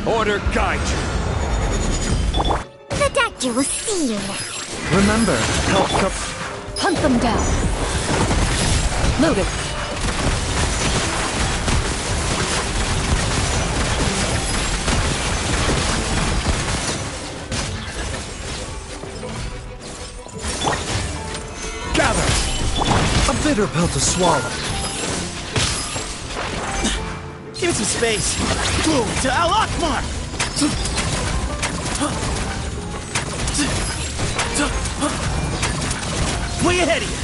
Order guide you. The doctor will see you now. Remember, help come. Hunt them down. Loaded. Gather. A bitter pill to swallow. Give me some space. Move to Al Akmar. Way ahead of you.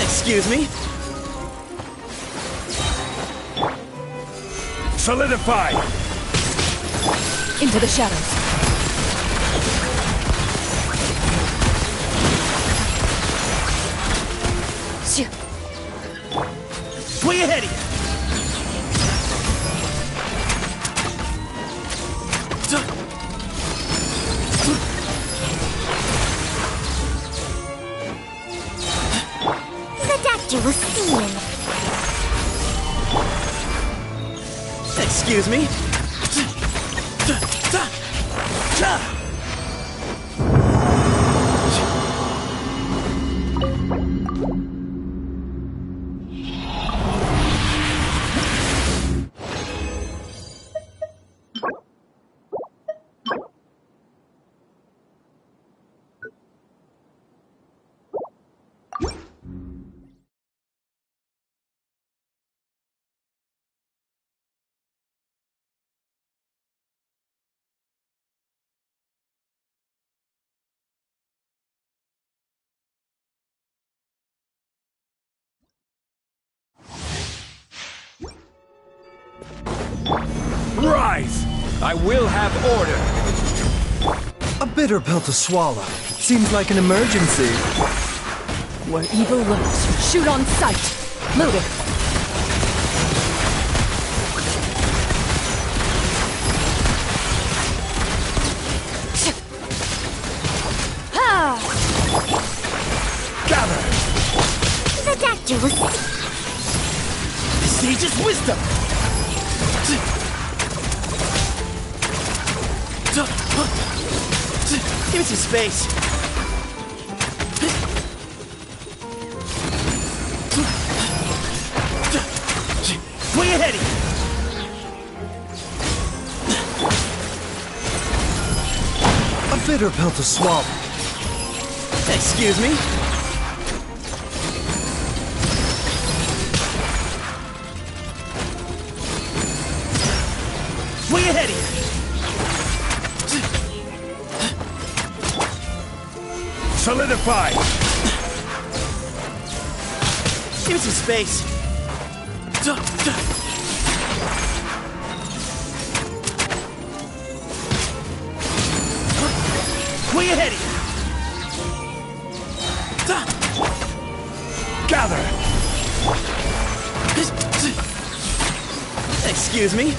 Excuse me. Solidify. Into the shadows. Way ahead of you. The doctor will see you now. Excuse me? Rise! I will have order. A bitter pill to swallow. Seems like an emergency. Where evil lurks, shoot on sight. Loaded. Ha! Gather! The doctor will The sage's wisdom! Give me some space. Way ahead of you. A bitter pill to swallow. Excuse me? Way ahead of you. Solidify! Give me some space. Way ahead of you. Gather! Excuse me?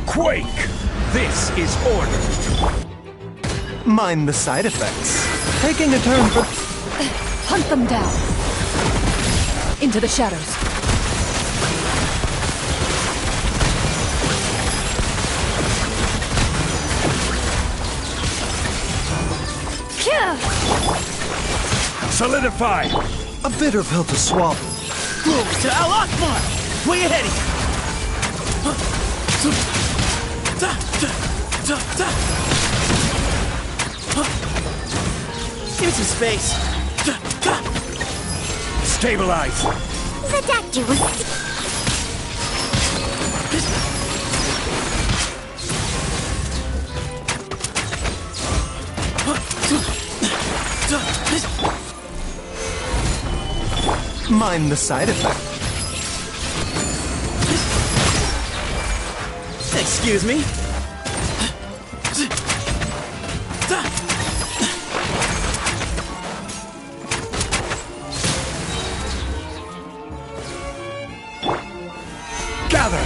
Quake! This is order. Mind the side effects. Taking a turn for... Hunt them down. Into the shadows. Solidify! A bitter pill to swallow. Move to Al Akbar! Way ahead of you! Give me some space. Stabilize! The doctor was... Mind the side effect. Excuse me? Gather!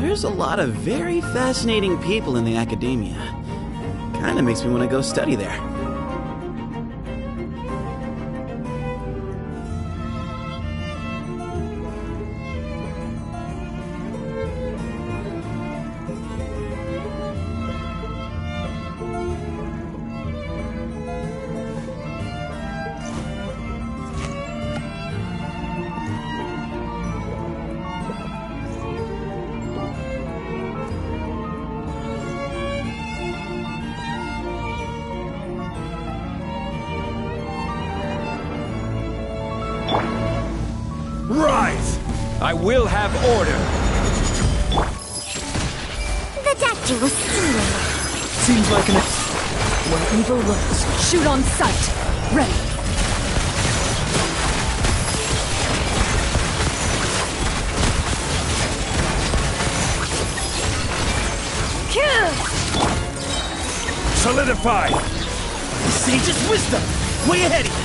There's a lot of very fascinating people in the academia. Kinda makes me want to go study there. Rise! I will have order. The doctor was stealing. Seems like an... Where evil lurks, shoot on sight. Ready. Solidify! Sage's wisdom! Way ahead of you!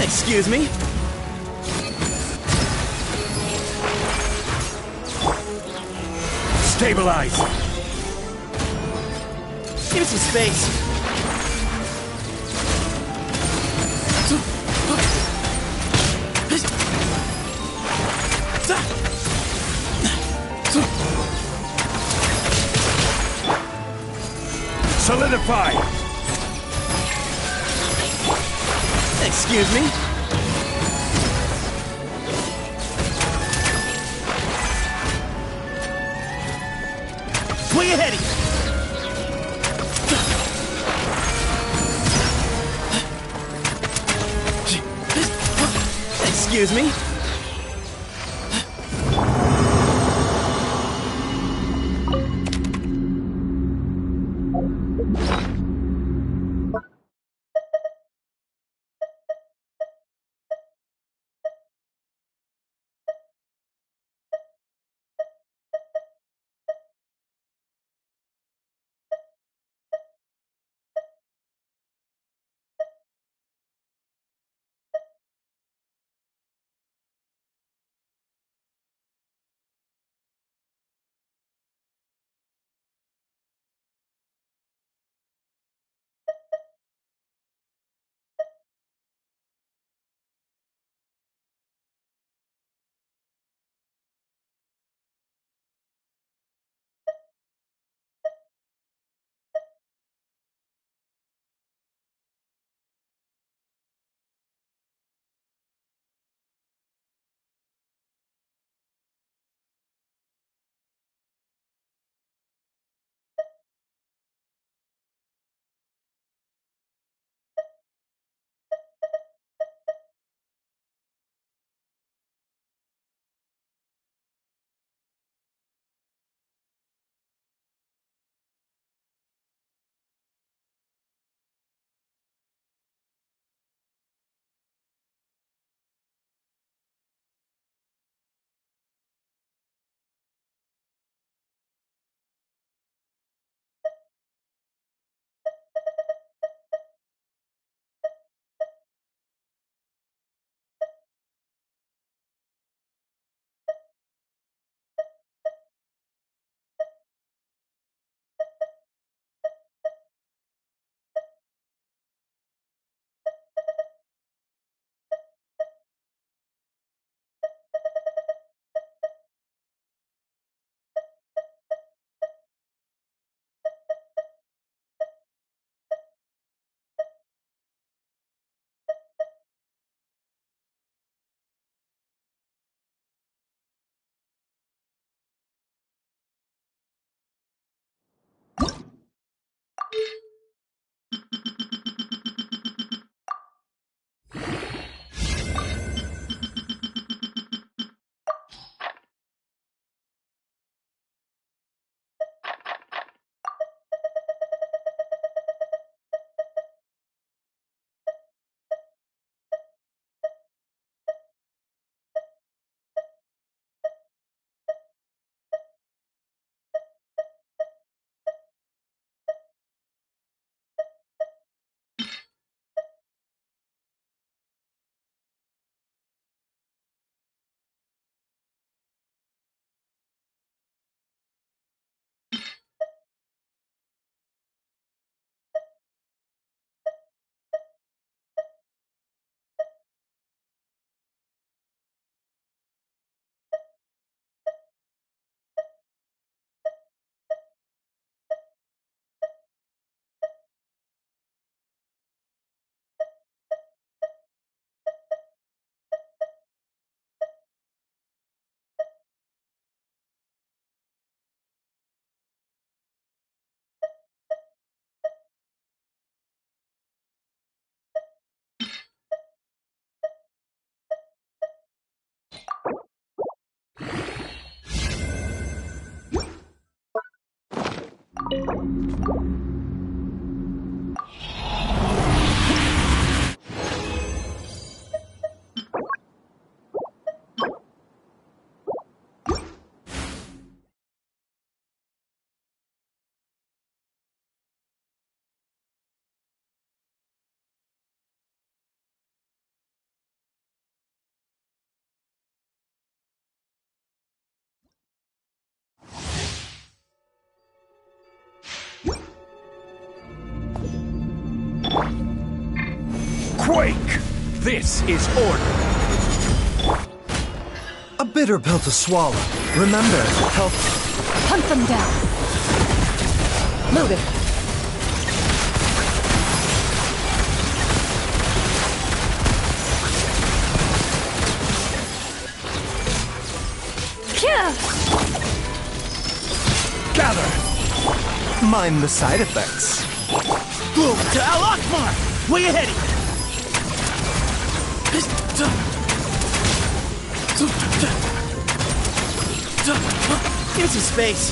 Excuse me? Stabilize! Give me some space. the fire! Excuse me? Swing ahead! Excuse me? Quake! This is order! A bitter pill to swallow. Remember, health... Hunt them down! Move it! mind the side effects. Boom to Al Akbar! Way ahead of you! Give me some space.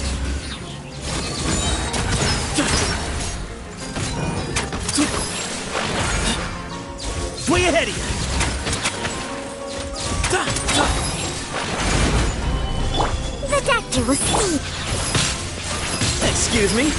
Way ahead of you! The doctor will see. Excuse me?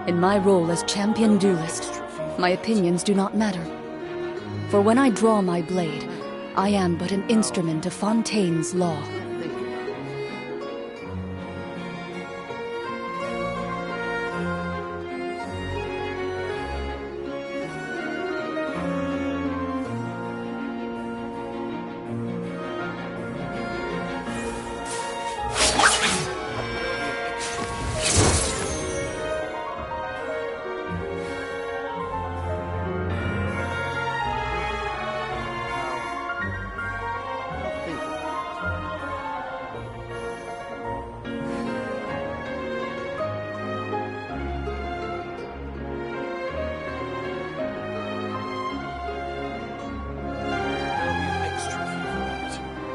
In my role as champion duelist, my opinions do not matter. For when I draw my blade, I am but an instrument of Fontaine's law.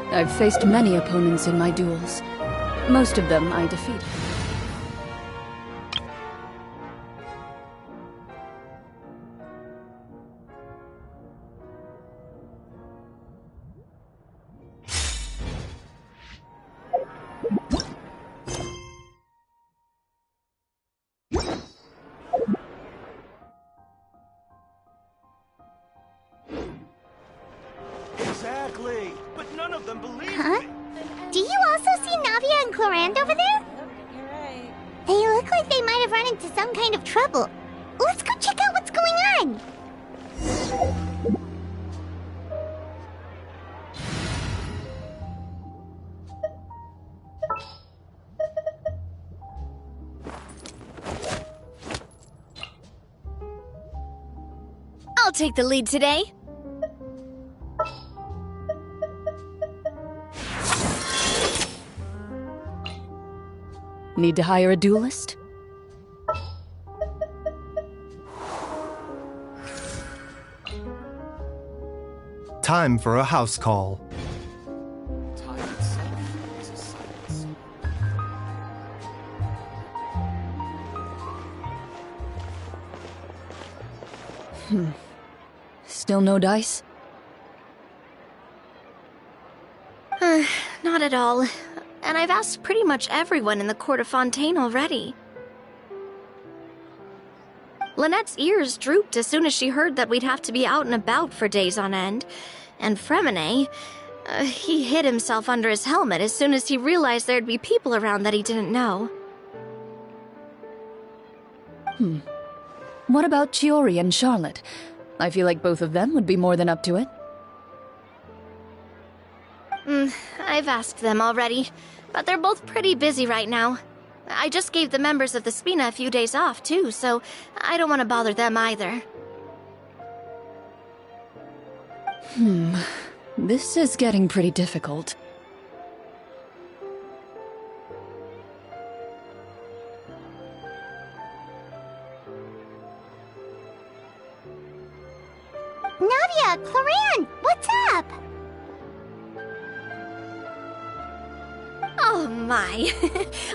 I've faced many opponents in my duels. Most of them I defeated. Exactly. But none of them believe Huh? me. Do you also see Navia and Clorinde over there? You're right. They look like they might have run into some kind of trouble. Let's go check out what's going on. I'll take the lead today. Need to hire a duelist? Time for a house call. Time itself is a silence. Still no dice? Not at all. And I've asked pretty much everyone in the court of Fontaine already. Lynette's ears drooped as soon as she heard that we'd have to be out and about for days on end. And Fremine, he hid himself under his helmet as soon as he realized there'd be people around that he didn't know. What about Chiori and Charlotte? I feel like both of them would be more than up to it. I've asked them already, but they're both pretty busy right now. I just gave the members of the Spina a few days off, too, so I don't want to bother them either. This is getting pretty difficult. Nadia, Clorinde, what's up? Oh my.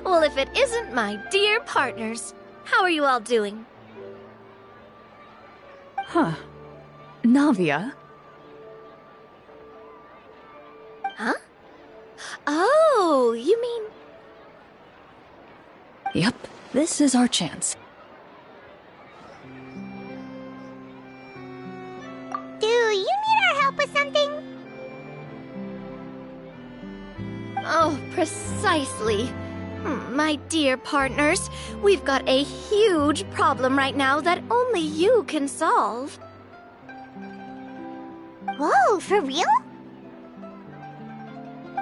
Well, if it isn't my dear partners. How are you all doing? Huh. Navia? Huh? Oh, you mean... Yep, this is our chance. Do you need our help with something? Oh, precisely. My dear partners, we've got a huge problem right now that only you can solve. Whoa, for real?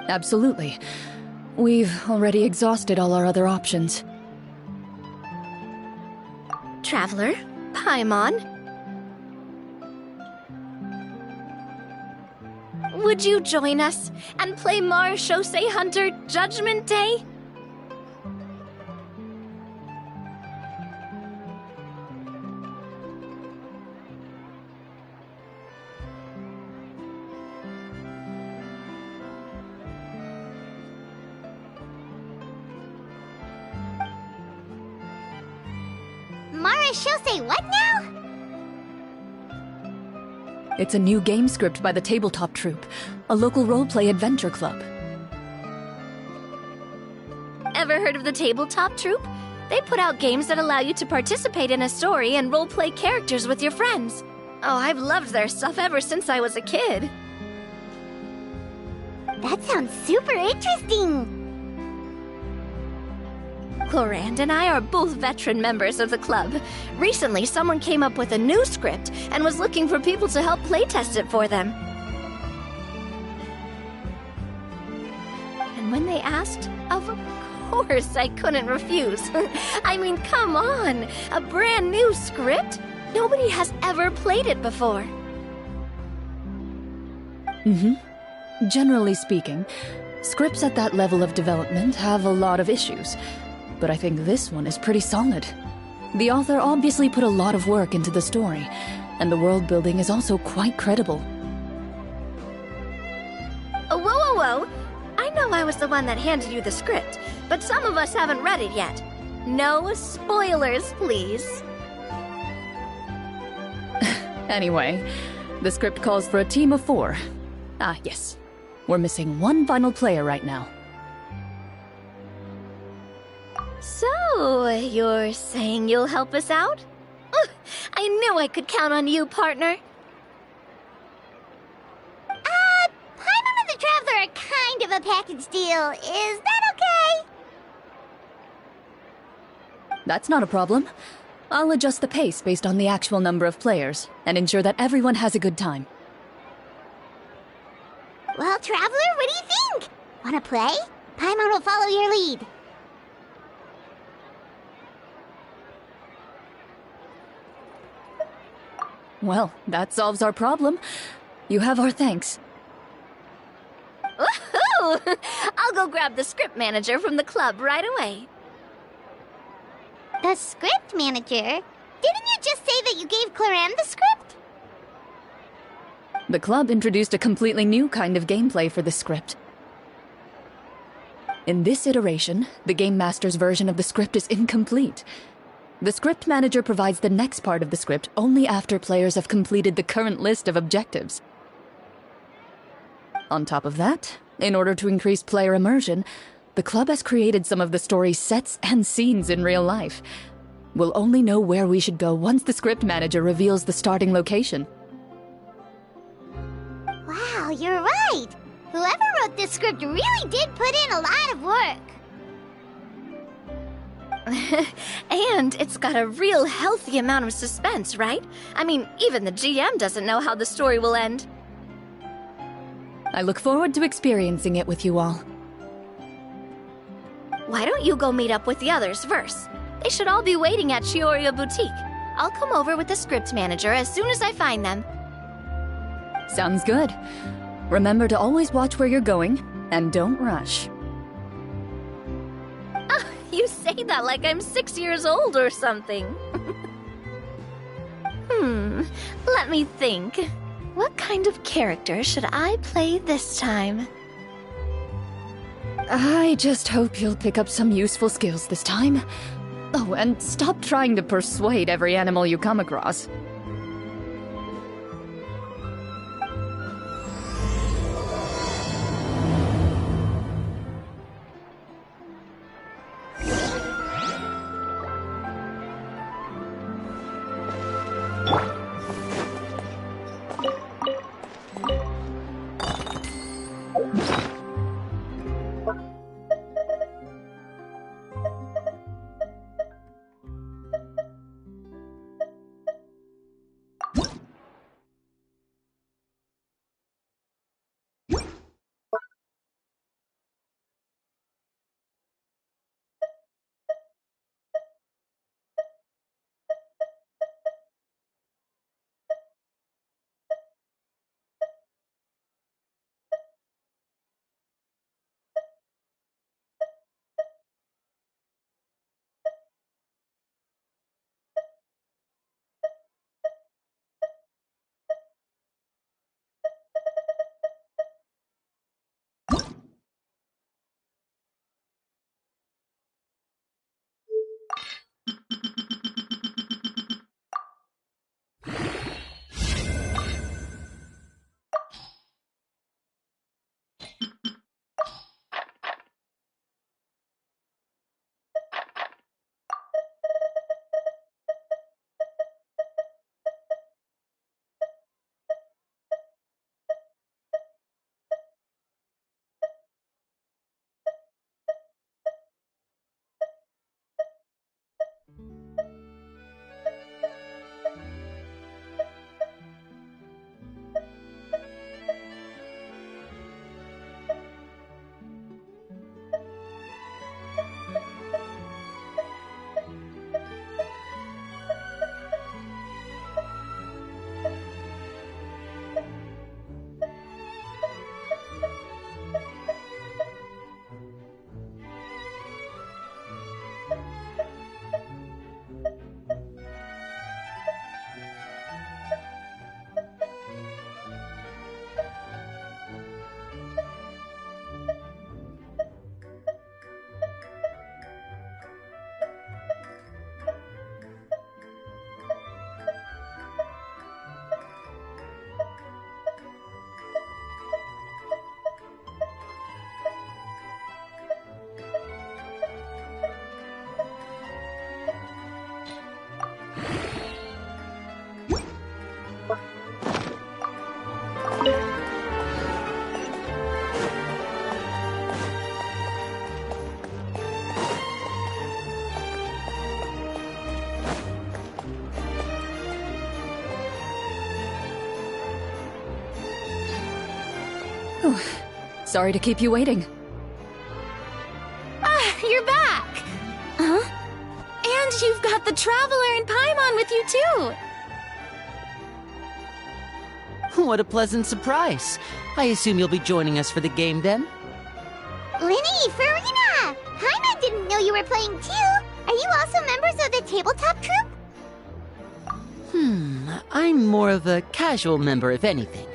Absolutely. We've already exhausted all our other options. Traveler, Paimon. Would you join us and play Marechaussee Hunter Judgment Day? Marechaussee what now? It's a new game script by the Tabletop Troupe, a local roleplay adventure club. Ever heard of the Tabletop Troupe? They put out games that allow you to participate in a story and roleplay characters with your friends. Oh, I've loved their stuff ever since I was a kid. That sounds super interesting. Clorinde and I are both veteran members of the club. Recently, someone came up with a new script and was looking for people to help playtest it for them. And when they asked, of course I couldn't refuse. I mean, come on! A brand new script? Nobody has ever played it before. Generally speaking, scripts at that level of development have a lot of issues. But I think this one is pretty solid. The author obviously put a lot of work into the story, and the world building is also quite credible. Whoa, whoa, whoa! I know I was the one that handed you the script, but some of us haven't read it yet. No spoilers, please. Anyway, the script calls for a team of 4. Ah, yes. We're missing one final player right now. So, you're saying you'll help us out? I knew I could count on you, partner. Paimon and the Traveler are kind of a package deal. Is that okay? That's not a problem. I'll adjust the pace based on the actual number of players, and ensure that everyone has a good time. Well, Traveler, what do you think? Wanna play? Paimon will follow your lead. Well, that solves our problem. You have our thanks. Woohoo! I'll go grab the script manager from the club right away. The script manager? Didn't you just say that you gave Clorinde the script? The club introduced a completely new kind of gameplay for the script. In this iteration, the Game Master's version of the script is incomplete. The script manager provides the next part of the script only after players have completed the current list of objectives. On top of that, in order to increase player immersion, the club has created some of the story's sets and scenes in real life. We'll only know where we should go once the script manager reveals the starting location. Wow, you're right! Whoever wrote this script really did put in a lot of work. And it's got a real healthy amount of suspense, right? I mean, even the GM doesn't know how the story will end. I look forward to experiencing it with you all. Why don't you go meet up with the others first? They should all be waiting at Chioria Boutique. I'll come over with the script manager as soon as I find them. Sounds good. Remember to always watch where you're going, and don't rush. You say that like I'm 6 years old or something. Let me think. What kind of character should I play this time? I just hope you'll pick up some useful skills this time. Oh, and stop trying to persuade every animal you come across. Sorry to keep you waiting. You're back! Huh? And you've got the Traveler and Paimon with you, too! What a pleasant surprise. I assume you'll be joining us for the game then? Linny, Farina! Paimon didn't know you were playing too! Are you also members of the tabletop troupe? I'm more of a casual member, if anything.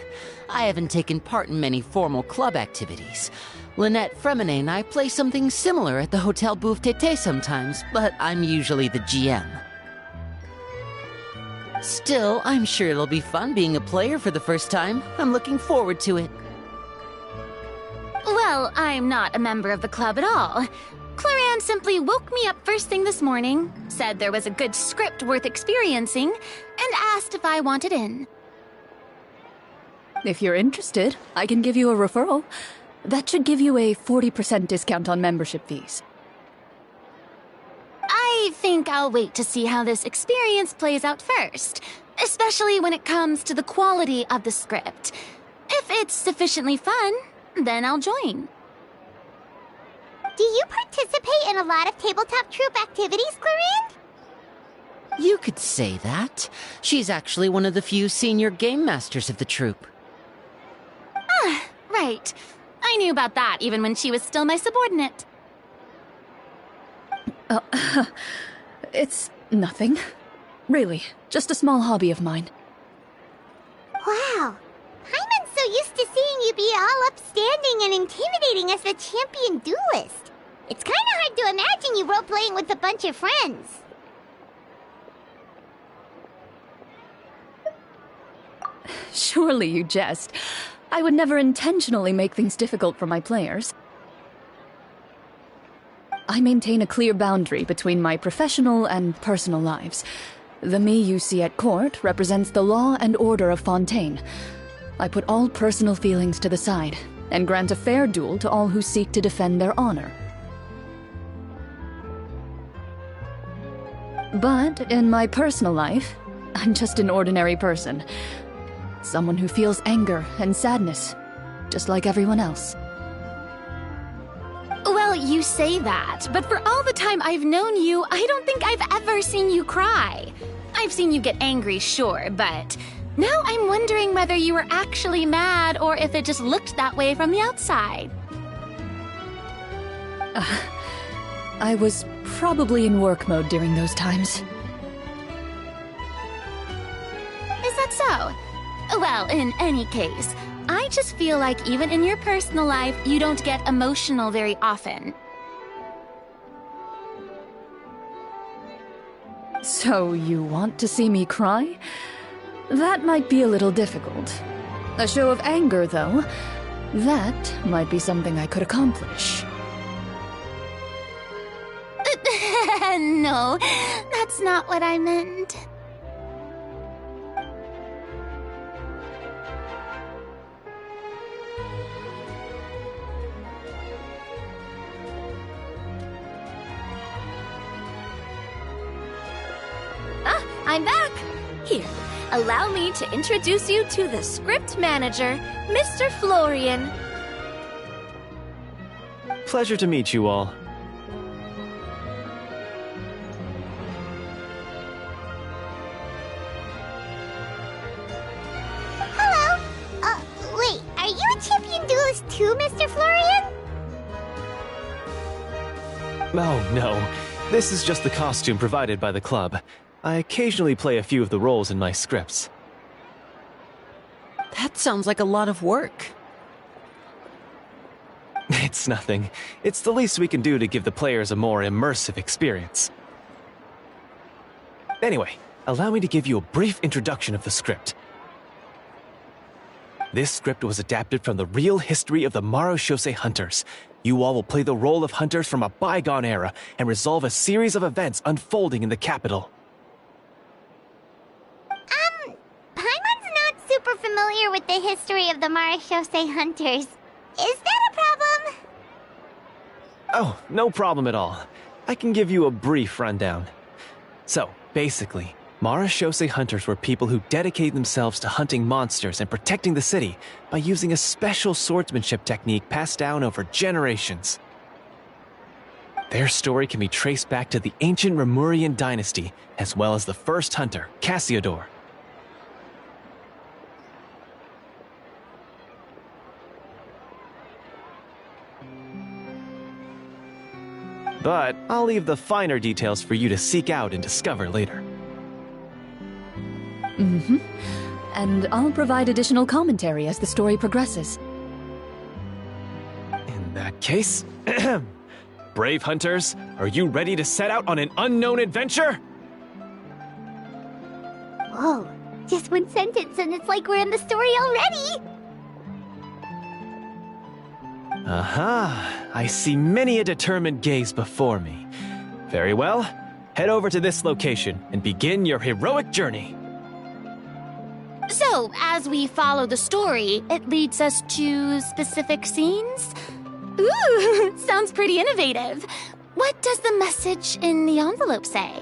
I haven't taken part in many formal club activities. Lynette, Fremine, and I play something similar at the Hotel Bouffe Tété sometimes, but I'm usually the GM. Still, I'm sure it'll be fun being a player for the first time. I'm looking forward to it. Well, I'm not a member of the club at all. Clorinde simply woke me up first thing this morning, said there was a good script worth experiencing, and asked if I wanted in. If you're interested, I can give you a referral. That should give you a 40% discount on membership fees. I think I'll wait to see how this experience plays out first, especially when it comes to the quality of the script. If it's sufficiently fun, then I'll join. Do you participate in a lot of tabletop troupe activities, Clorinde? You could say that. She's actually one of the few senior game masters of the troupe. Right. I knew about that even when she was still my subordinate. It's nothing. Really, just a small hobby of mine. Wow. Paimon's so used to seeing you be all upstanding and intimidating as the champion duelist. It's kind of hard to imagine you role-playing with a bunch of friends. Surely you jest. I would never intentionally make things difficult for my players. I maintain a clear boundary between my professional and personal lives. The me you see at court represents the law and order of Fontaine. I put all personal feelings to the side and grant a fair duel to all who seek to defend their honor. But in my personal life, I'm just an ordinary person. Someone who feels anger and sadness, just like everyone else. Well, you say that, but for all the time I've known you, I don't think I've ever seen you cry. I've seen you get angry, sure, but now I'm wondering whether you were actually mad or if it just looked that way from the outside. I was probably in work mode during those times. Is that so? Well, in any case, I just feel like even in your personal life, you don't get emotional very often. So you want to see me cry? That might be a little difficult. A show of anger, though, that might be something I could accomplish. No, that's not what I meant. I'm back! Here, allow me to introduce you to the script manager, Mr. Florian. Pleasure to meet you all. Hello. Wait, are you a champion duelist too, Mr. Florian? Oh, no. This is just the costume provided by the club. I occasionally play a few of the roles in my scripts. That sounds like a lot of work. It's nothing. It's the least we can do to give the players a more immersive experience. Anyway, allow me to give you a brief introduction of the script. This script was adapted from the real history of the Marechaussee Hunters. You all will play the role of hunters from a bygone era and resolve a series of events unfolding in the capital. Paimon's not super familiar with the history of the Marechaussee Hunters. Is that a problem? Oh, no problem at all. I can give you a brief rundown. So, basically, Marechaussee Hunters were people who dedicated themselves to hunting monsters and protecting the city by using a special swordsmanship technique passed down over generations. Their story can be traced back to the ancient Remurian dynasty, as well as the first hunter, Cassiodor. But I'll leave the finer details for you to seek out and discover later. and I'll provide additional commentary as the story progresses. In that case, brave hunters, are you ready to set out on an unknown adventure? Whoa, just one sentence and it's like we're in the story already! Aha, I see many a determined gaze before me. Very well, head over to this location and begin your heroic journey. So, as we follow the story, it leads us to specific scenes? Ooh, sounds pretty innovative. What does the message in the envelope say?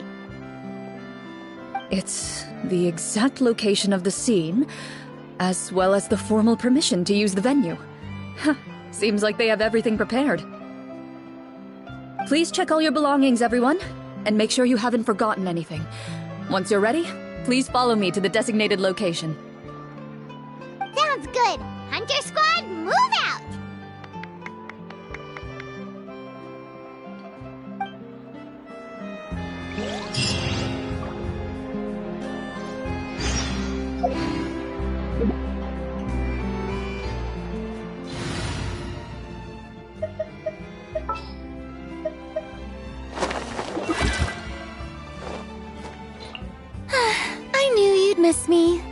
It's the exact location of the scene, as well as the formal permission to use the venue. Huh, seems like they have everything prepared. Please check all your belongings, everyone, and make sure you haven't forgotten anything. Once you're ready, please follow me to the designated location. Sounds good! Hunter Squad, move out! I knew you'd miss me.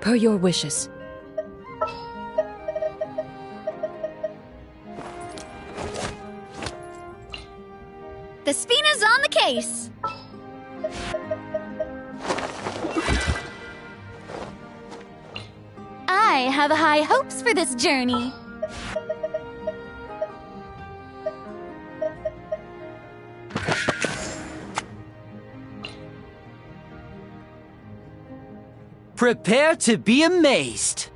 Per your wishes. The Spina's on the case! I have high hopes for this journey. Prepare to be amazed.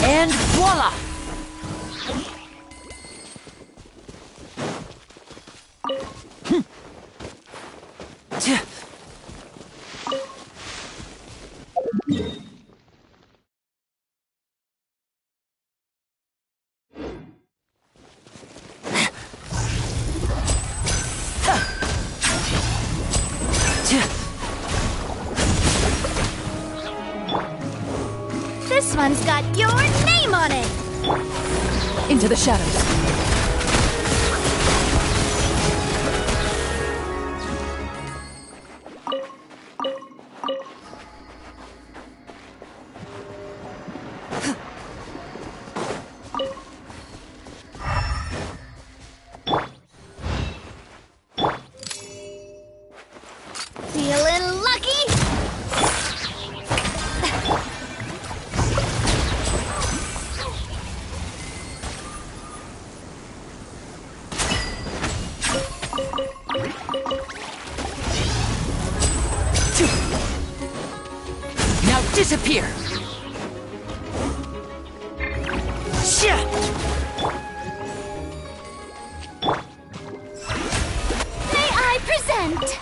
And voila! one's got your name on it! Into the shadows. Feeling lucky? Now disappear! Shit! May I present?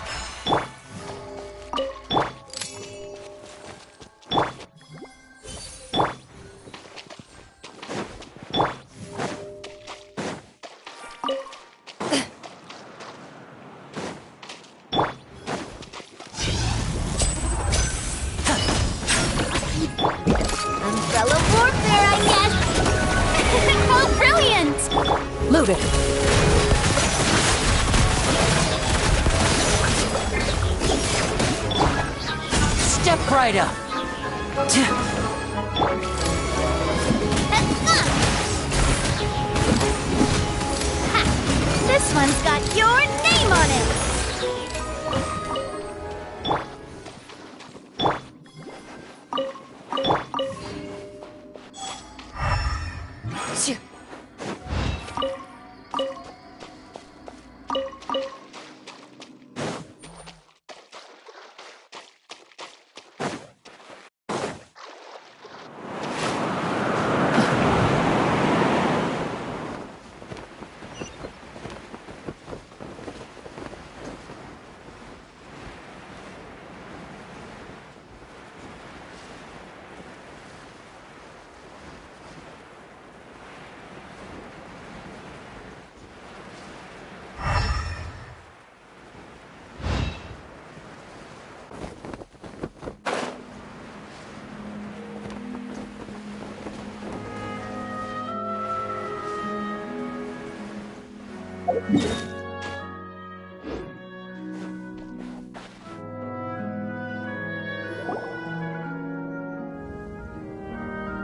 Umbrella warfare, I guess! Oh, brilliant! Loaded. Step right up! This one's got your name on it!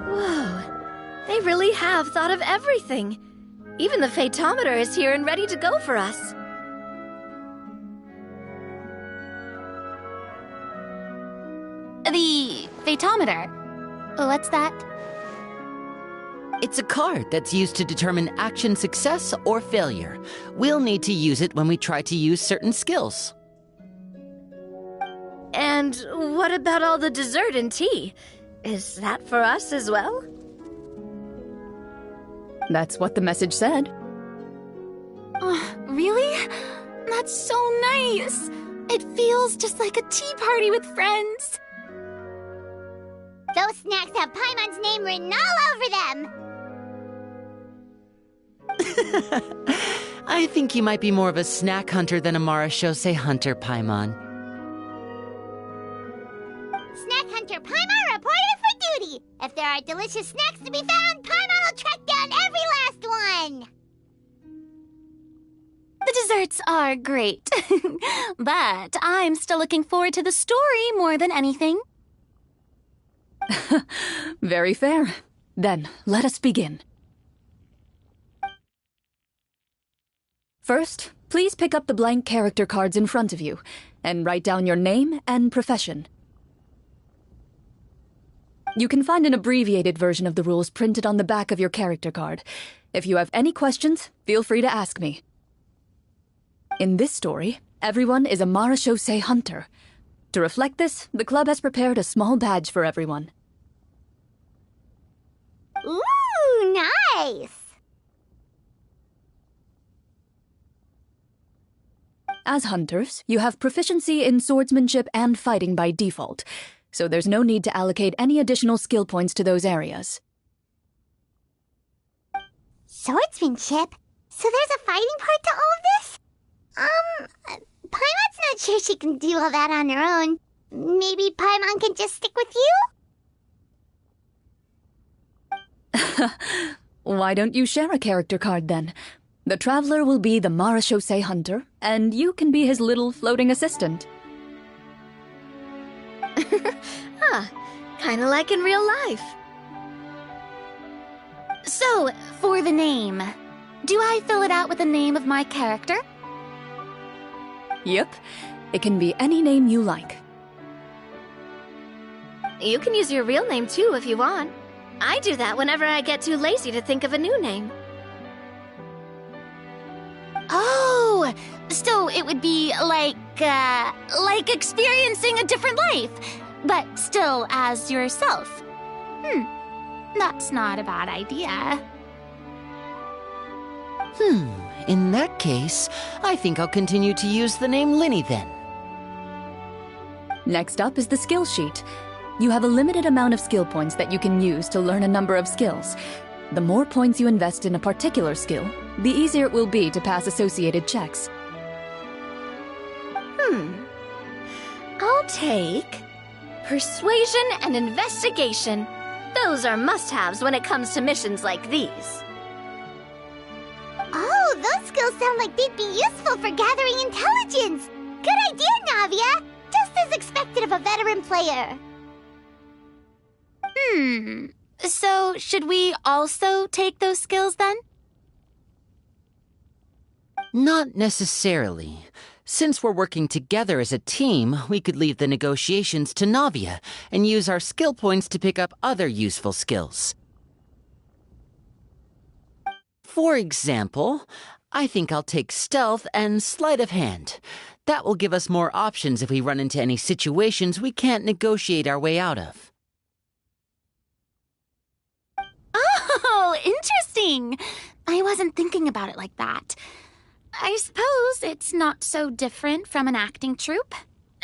Whoa. They really have thought of everything. Even the phaetometer is here and ready to go for us. The phaetometer. What's that? It's a card that's used to determine action success or failure. We'll need to use it when we try to use certain skills. And what about all the dessert and tea? Is that for us as well? That's what the message said. Really? That's so nice. It feels just like a tea party with friends. Those snacks have Paimon's name written all over them! I think you might be more of a snack hunter than a Marashose hunter, Paimon. Snack Hunter Paimon reported for duty! If there are delicious snacks to be found, Paimon will track down every last one! The desserts are great. But I'm still looking forward to the story more than anything. Very fair. Then, let us begin. First, please pick up the blank character cards in front of you and write down your name and profession. You can find an abbreviated version of the rules printed on the back of your character card. If you have any questions, feel free to ask me. In this story, everyone is a Marashose hunter. To reflect this, the club has prepared a small badge for everyone. Ooh, nice! As hunters, you have proficiency in swordsmanship and fighting by default, so there's no need to allocate any additional skill points to those areas. Swordsmanship? So there's a fighting part to all of this? Paimon's not sure she can do all that on her own. Maybe Paimon can just stick with you? Why don't you share a character card then? The Traveler will be the Marechaussee Hunter, and you can be his little floating assistant. Kinda like in real life. So, for the name, do I fill it out with the name of my character? Yep, it can be any name you like. You can use your real name too if you want. I do that whenever I get too lazy to think of a new name. Oh, so it would be like experiencing a different life, but still as yourself. That's not a bad idea. In that case, I think I'll continue to use the name Linny then. Next up is the skill sheet. You have a limited amount of skill points that you can use to learn a number of skills. The more points you invest in a particular skill, the easier it will be to pass associated checks. I'll take Persuasion and Investigation. Those are must-haves when it comes to missions like these. Oh, those skills sound like they'd be useful for gathering intelligence. Good idea, Navia. Just as expected of a veteran player. So should we also take those skills then? Not necessarily. Since we're working together as a team, we could leave the negotiations to Navia and use our skill points to pick up other useful skills. For example, I think I'll take Stealth and Sleight of Hand. That will give us more options if we run into any situations we can't negotiate our way out of. Oh, interesting. I wasn't thinking about it like that. I suppose it's not so different from an acting troupe.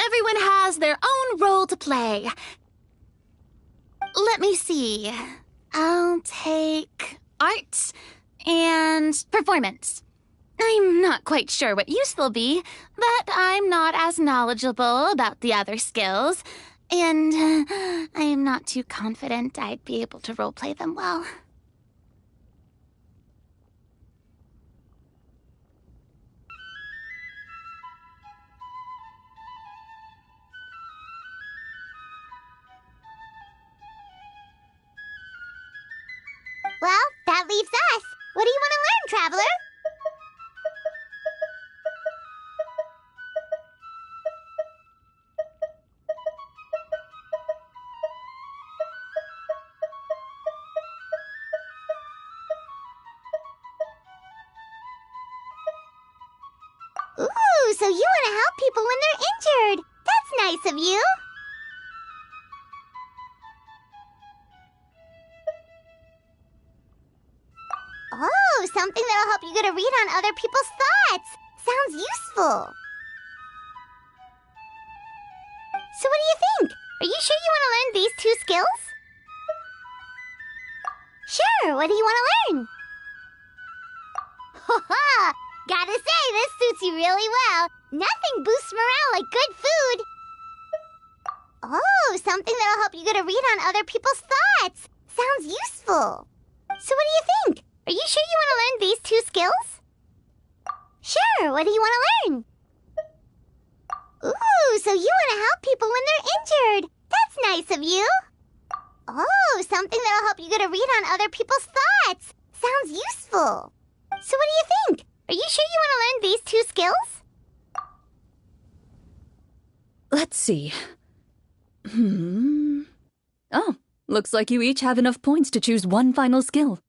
Everyone has their own role to play. Let me see. I'll take arts and performance. I'm not quite sure what use they'll be, but I'm not as knowledgeable about the other skills, and I'm not too confident I'd be able to roleplay them well. Well, that leaves us. What do you want to learn, Traveler? Ooh, so you want to help people when they're injured. That's nice of you. Oh, something that'll help you get a read on other people's thoughts. Sounds useful. So what do you think? Are you sure you want to learn these two skills? Sure, what do you want to learn? Ha! Gotta say, this suits you really well. Nothing boosts morale like good food. Oh, something that'll help you get a read on other people's thoughts. Sounds useful. So what do you think? Are you sure you want to learn these two skills? Sure, what do you want to learn? Ooh, so you want to help people when they're injured. That's nice of you. Oh, something that'll help you get a read on other people's thoughts. Sounds useful. So what do you think? Are you sure you want to learn these two skills? Let's see. Oh, looks like you each have enough points to choose one final skill.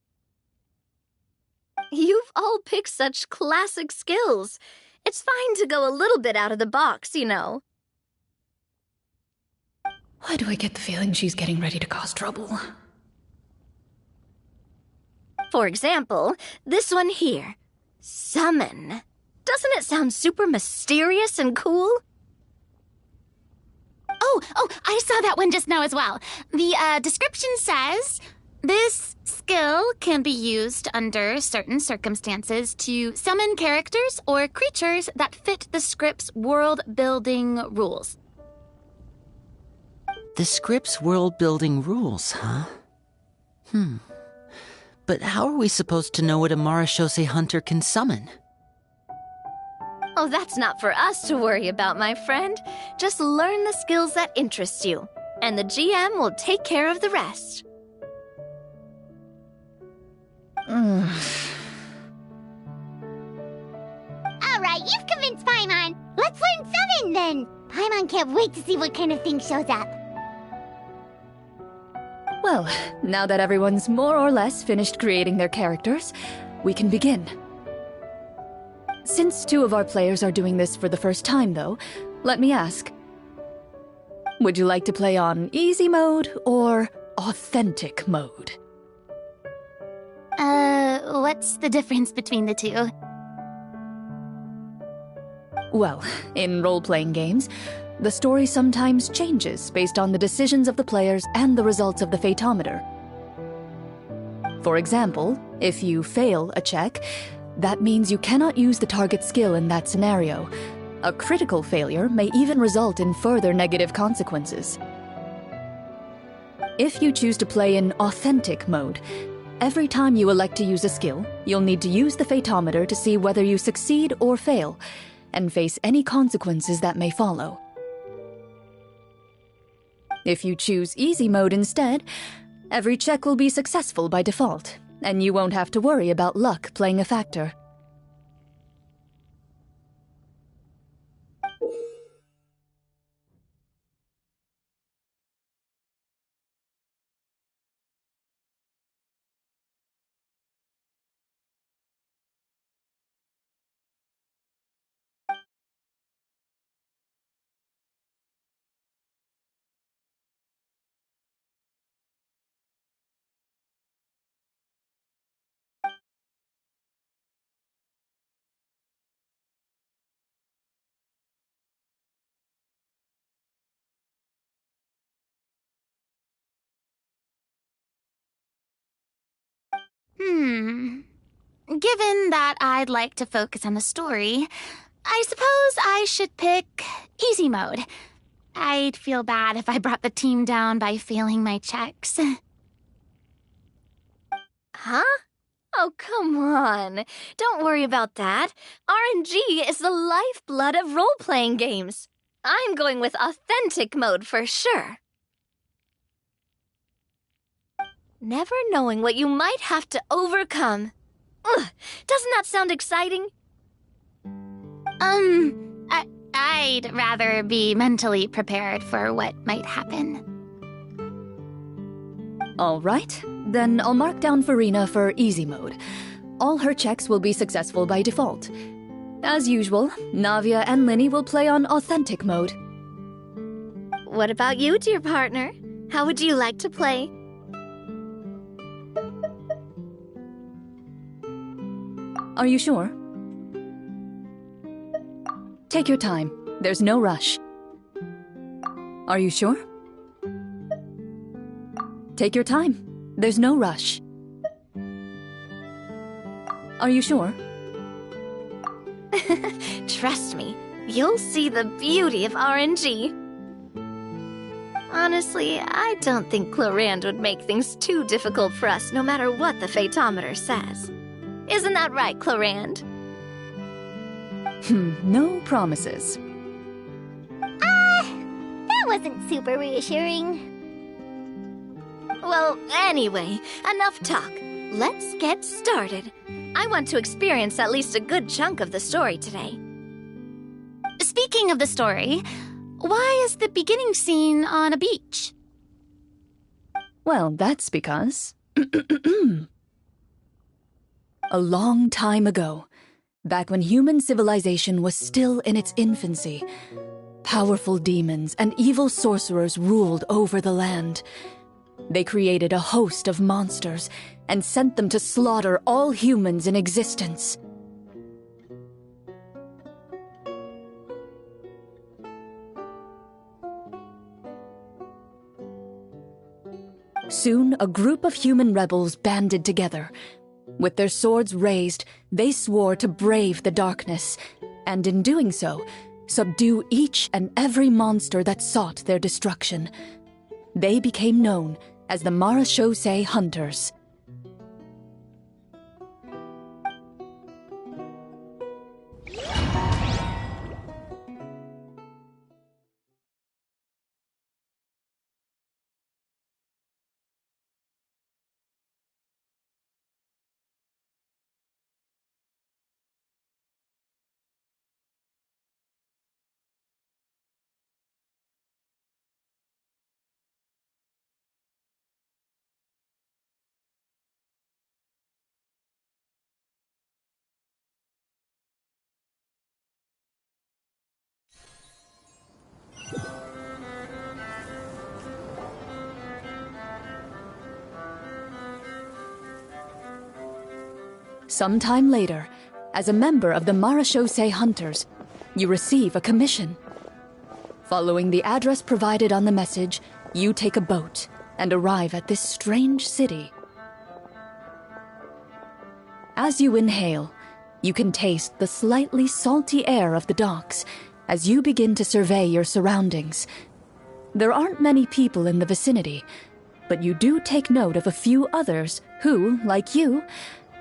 You've all picked such classic skills. It's fine to go a little bit out of the box, you know. Why do I get the feeling she's getting ready to cause trouble? For example, this one here. Summon. Doesn't it sound super mysterious and cool? Oh, I saw that one just now as well. The description says, this skill can be used under certain circumstances to summon characters or creatures that fit the script's world-building rules. The script's world-building rules, huh? But how are we supposed to know what a Marashose hunter can summon? Oh, that's not for us to worry about, my friend. Just learn the skills that interest you, and the GM will take care of the rest. Alright, you've convinced Paimon. Let's learn summon then. Paimon can't wait to see what kind of thing shows up. Well, now that everyone's more or less finished creating their characters, we can begin. Since 2 of our players are doing this for the first time, though, let me ask. Would you like to play on easy mode or authentic mode? What's the difference between the two? Well, in role-playing games, the story sometimes changes based on the decisions of the players and the results of the Fatometer. For example, if you fail a check, that means you cannot use the target skill in that scenario. A critical failure may even result in further negative consequences. If you choose to play in authentic mode, every time you elect to use a skill, you'll need to use the Fatometer to see whether you succeed or fail, and face any consequences that may follow. If you choose easy mode instead, every check will be successful by default, and you won't have to worry about luck playing a factor. Given that I'd like to focus on the story, I suppose I should pick easy mode. I'd feel bad if I brought the team down by failing my checks. Huh? Oh, come on. Don't worry about that. RNG is the lifeblood of role-playing games. I'm going with authentic mode for sure. Never knowing what you might have to overcome. Ugh, doesn't that sound exciting? I'd rather be mentally prepared for what might happen. All right, then I'll mark down Farina for easy mode. All her checks will be successful by default. As usual, Navia and Linny will play on authentic mode. What about you, dear partner? How would you like to play? Are you sure? Take your time. There's no rush. Are you sure? Take your time. There's no rush. Are you sure? Trust me, you'll see the beauty of RNG. Honestly, I don't think Clorinde would make things too difficult for us no matter what the Fatometer says. Isn't that right, Clorinde? No promises. That wasn't super reassuring. Well, anyway, enough talk. Let's get started. I want to experience at least a good chunk of the story today. Speaking of the story, why is the beginning scene on a beach? Well, that's because... A long time ago, back when human civilization was still in its infancy, powerful demons and evil sorcerers ruled over the land. They created a host of monsters and sent them to slaughter all humans in existence. Soon, a group of human rebels banded together. With their swords raised, they swore to brave the darkness, and in doing so, subdue each and every monster that sought their destruction. They became known as the Marashose Hunters. Sometime later, as a member of the Marechaussee Hunters, you receive a commission. Following the address provided on the message, you take a boat and arrive at this strange city. As you inhale, you can taste the slightly salty air of the docks as you begin to survey your surroundings. There aren't many people in the vicinity, but you do take note of a few others who, like you,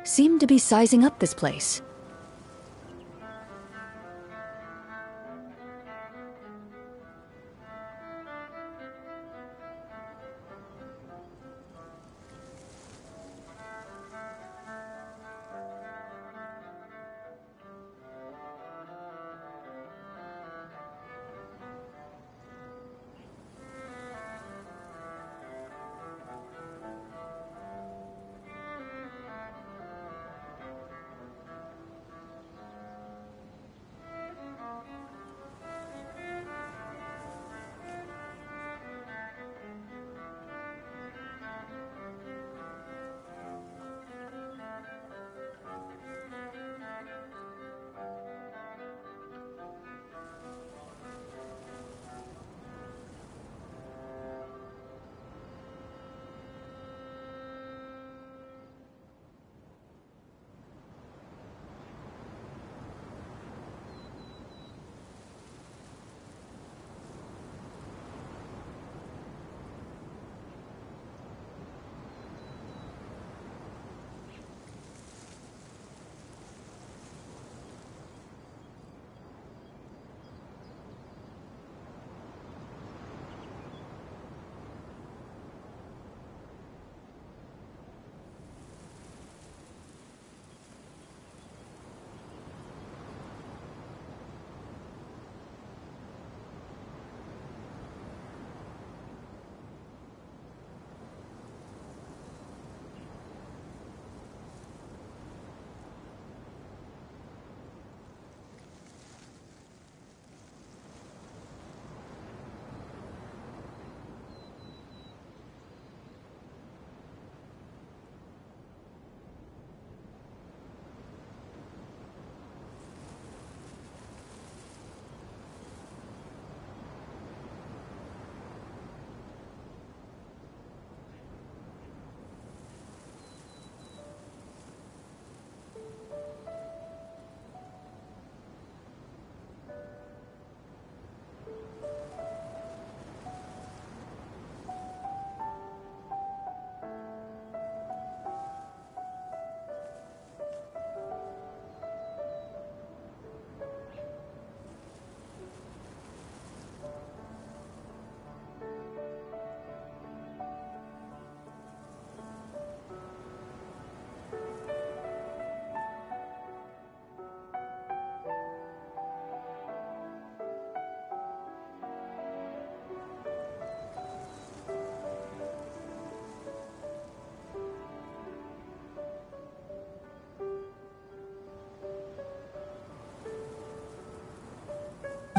seem to be sizing up this place.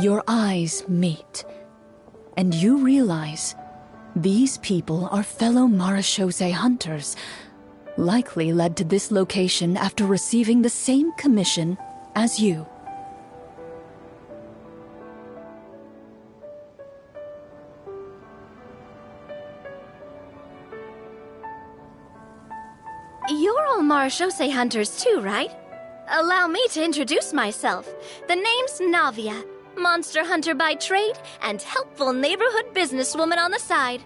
Your eyes meet, and you realize these people are fellow Marechaussee hunters, likely led to this location after receiving the same commission as you. You're all Marechaussee hunters too, right? Allow me to introduce myself. The name's Navia, monster hunter by trade and helpful neighborhood businesswoman on the side.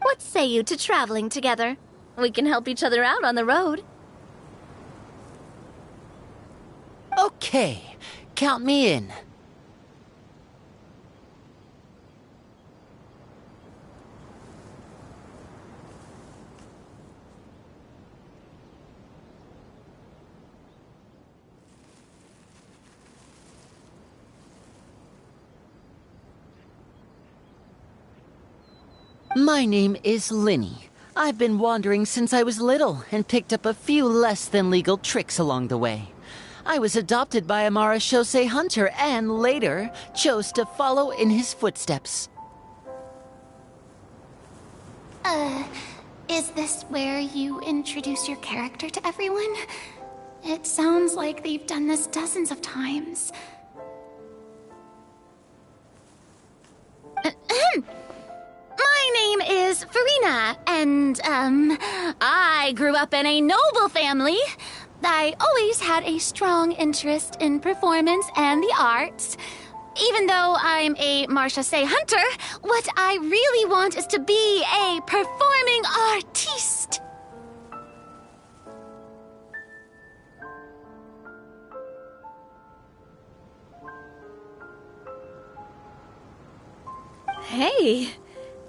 What say you to traveling together? We can help each other out on the road. Okay, count me in. My name is Linny. I've been wandering since I was little and picked up a few less than legal tricks along the way. I was adopted by a Marashose hunter and later chose to follow in his footsteps. Is this where you introduce your character to everyone? It sounds like they've done this dozens of times. My name is Farina, and, I grew up in a noble family. I always had a strong interest in performance and the arts. Even though I'm a Marashose hunter, what I really want is to be a performing artiste. Hey,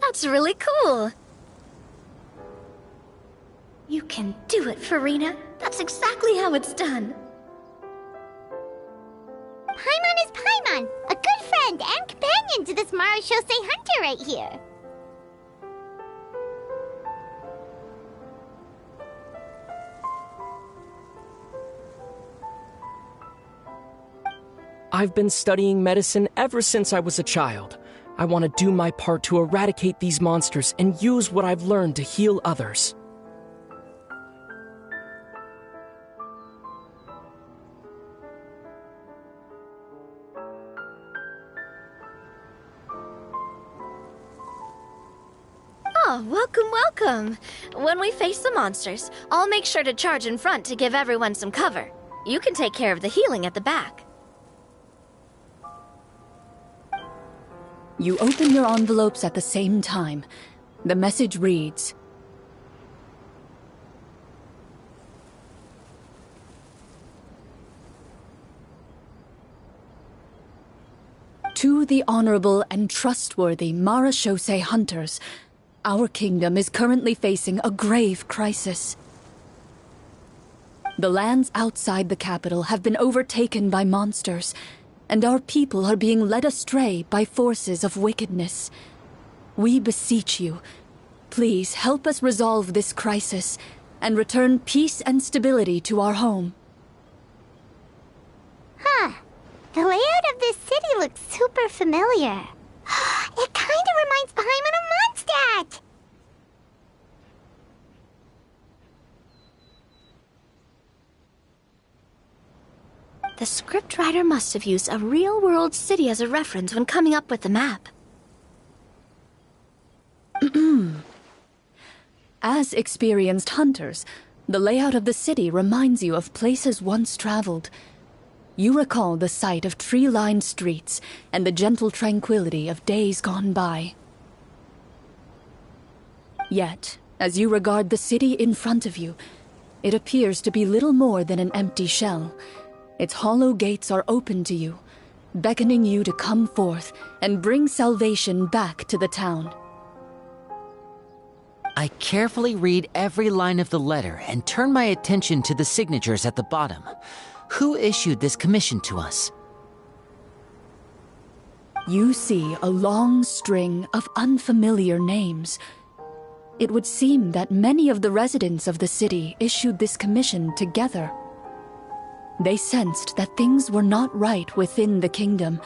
that's really cool. You can do it, Farina. That's exactly how it's done. Paimon is Paimon, a good friend and companion to this Marashose hunter right here. I've been studying medicine ever since I was a child. I want to do my part to eradicate these monsters and use what I've learned to heal others. Oh, welcome. When we face the monsters, I'll make sure to charge in front to give everyone some cover. You can take care of the healing at the back. You open your envelopes at the same time. The message reads, "To the honorable and trustworthy Marashose hunters, our kingdom is currently facing a grave crisis. The lands outside the capital have been overtaken by monsters, and our people are being led astray by forces of wickedness. We beseech you, please help us resolve this crisis and return peace and stability to our home." Huh. The layout of this city looks super familiar. It kinda reminds Paimon of Mondstadt! The scriptwriter must have used a real-world city as a reference when coming up with the map. As experienced hunters, the layout of the city reminds you of places once traveled. You recall the sight of tree-lined streets and the gentle tranquility of days gone by. Yet, as you regard the city in front of you, it appears to be little more than an empty shell. Its hollow gates are open to you, beckoning you to come forth and bring salvation back to the town. I carefully read every line of the letter and turn my attention to the signatures at the bottom. Who issued this commission to us? You see a long string of unfamiliar names. It would seem that many of the residents of the city issued this commission together. They sensed that things were not right within the kingdom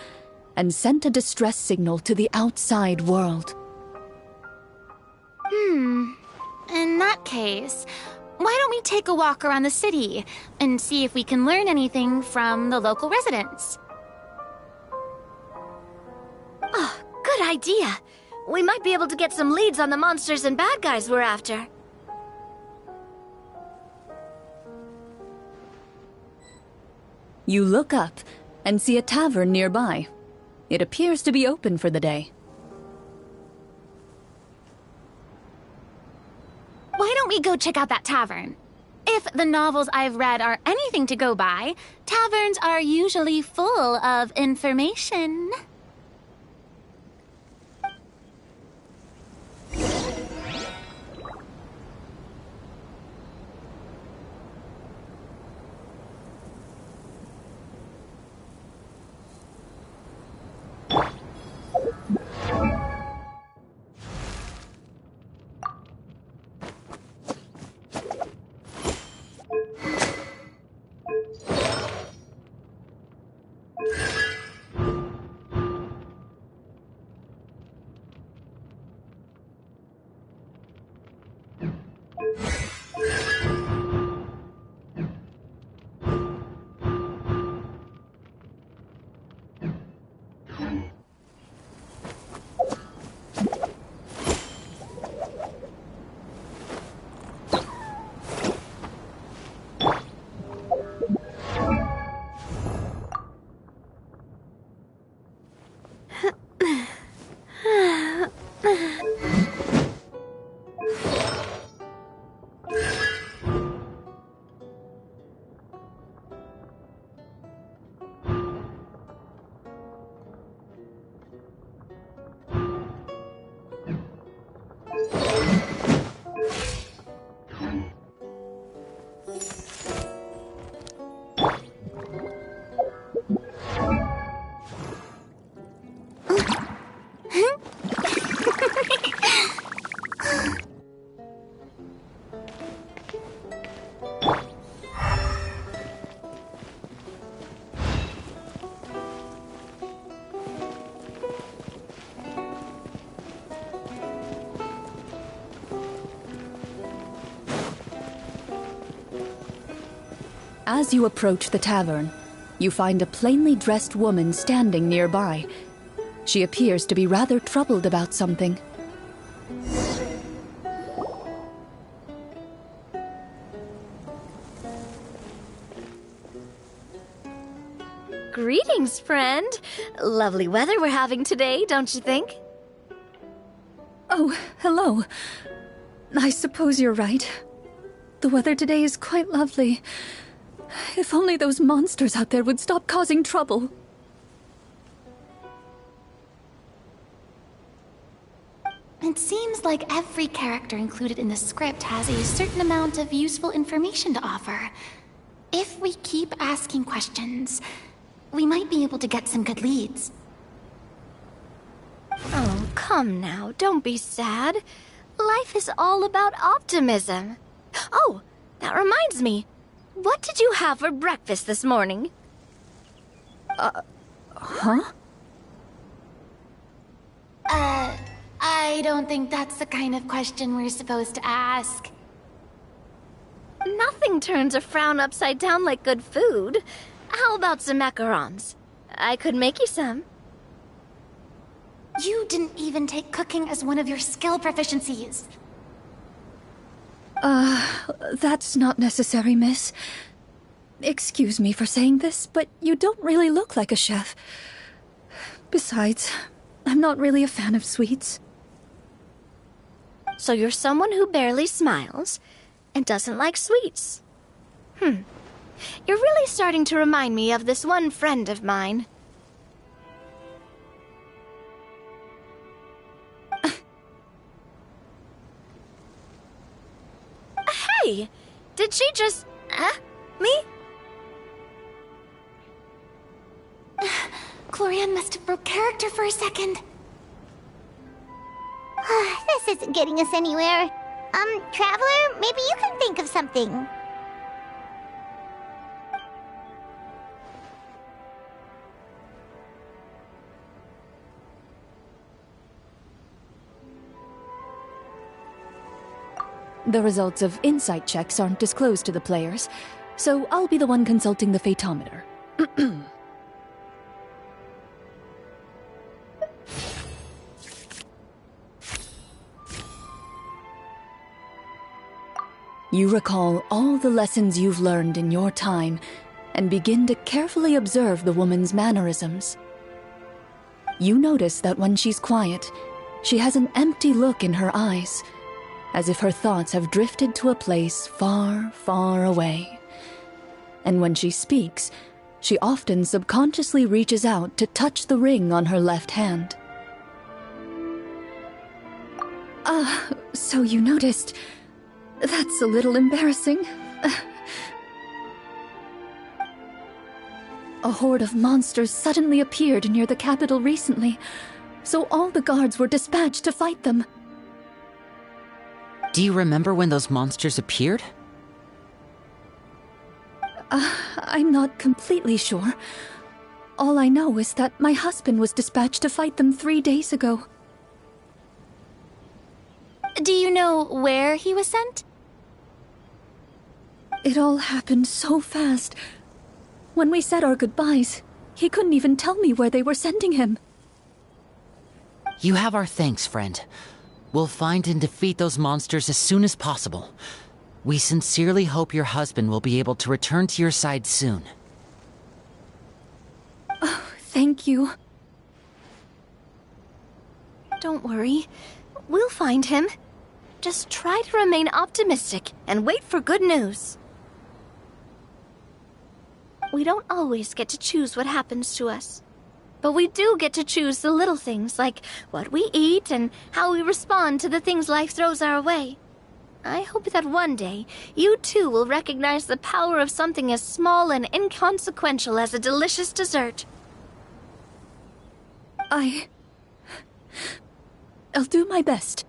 and sent a distress signal to the outside world. In that case, why don't we take a walk around the city and see if we can learn anything from the local residents? Oh, good idea. We might be able to get some leads on the monsters and bad guys we're after. You look up and see a tavern nearby. It appears to be open for the day. Why don't we go check out that tavern? If the novels I've read are anything to go by, taverns are usually full of information. As you approach the tavern, you find a plainly dressed woman standing nearby. She appears to be rather troubled about something. Greetings, friend. Lovely weather we're having today, don't you think? Oh, hello. I suppose you're right. The weather today is quite lovely. If only those monsters out there would stop causing trouble. It seems like every character included in the script has a certain amount of useful information to offer. If we keep asking questions, we might be able to get some good leads. Oh, come now, don't be sad. Life is all about optimism. Oh, that reminds me. What did you have for breakfast this morning? Huh? I don't think that's the kind of question we're supposed to ask. Nothing turns a frown upside down like good food. How about some macarons? I could make you some. You didn't even take cooking as one of your skill proficiencies. That's not necessary, miss. Excuse me for saying this, but you don't really look like a chef. Besides, I'm not really a fan of sweets. So you're someone who barely smiles and doesn't like sweets. You're really starting to remind me of this one friend of mine. Hey! Did she just... me? Clorinde must have broke character for a second. This isn't getting us anywhere. Traveler, maybe you can think of something. The results of insight checks aren't disclosed to the players, so I'll be the one consulting the fatometer. You recall all the lessons you've learned in your time and begin to carefully observe the woman's mannerisms. You notice that when she's quiet, she has an empty look in her eyes, as if her thoughts have drifted to a place far, far away. And when she speaks, she often subconsciously reaches out to touch the ring on her left hand. So you noticed. That's a little embarrassing. A horde of monsters suddenly appeared near the capital recently, so all the guards were dispatched to fight them. Do you remember when those monsters appeared? I'm not completely sure. All I know is that my husband was dispatched to fight them 3 days ago. Do you know where he was sent? It all happened so fast. When we said our goodbyes, he couldn't even tell me where they were sending him. You have our thanks, friend. We'll find and defeat those monsters as soon as possible. We sincerely hope your husband will be able to return to your side soon. Oh, thank you. Don't worry. We'll find him. Just try to remain optimistic and wait for good news. We don't always get to choose what happens to us. But we do get to choose the little things, like what we eat and how we respond to the things life throws our way. I hope that one day, you too will recognize the power of something as small and inconsequential as a delicious dessert. I'll do my best.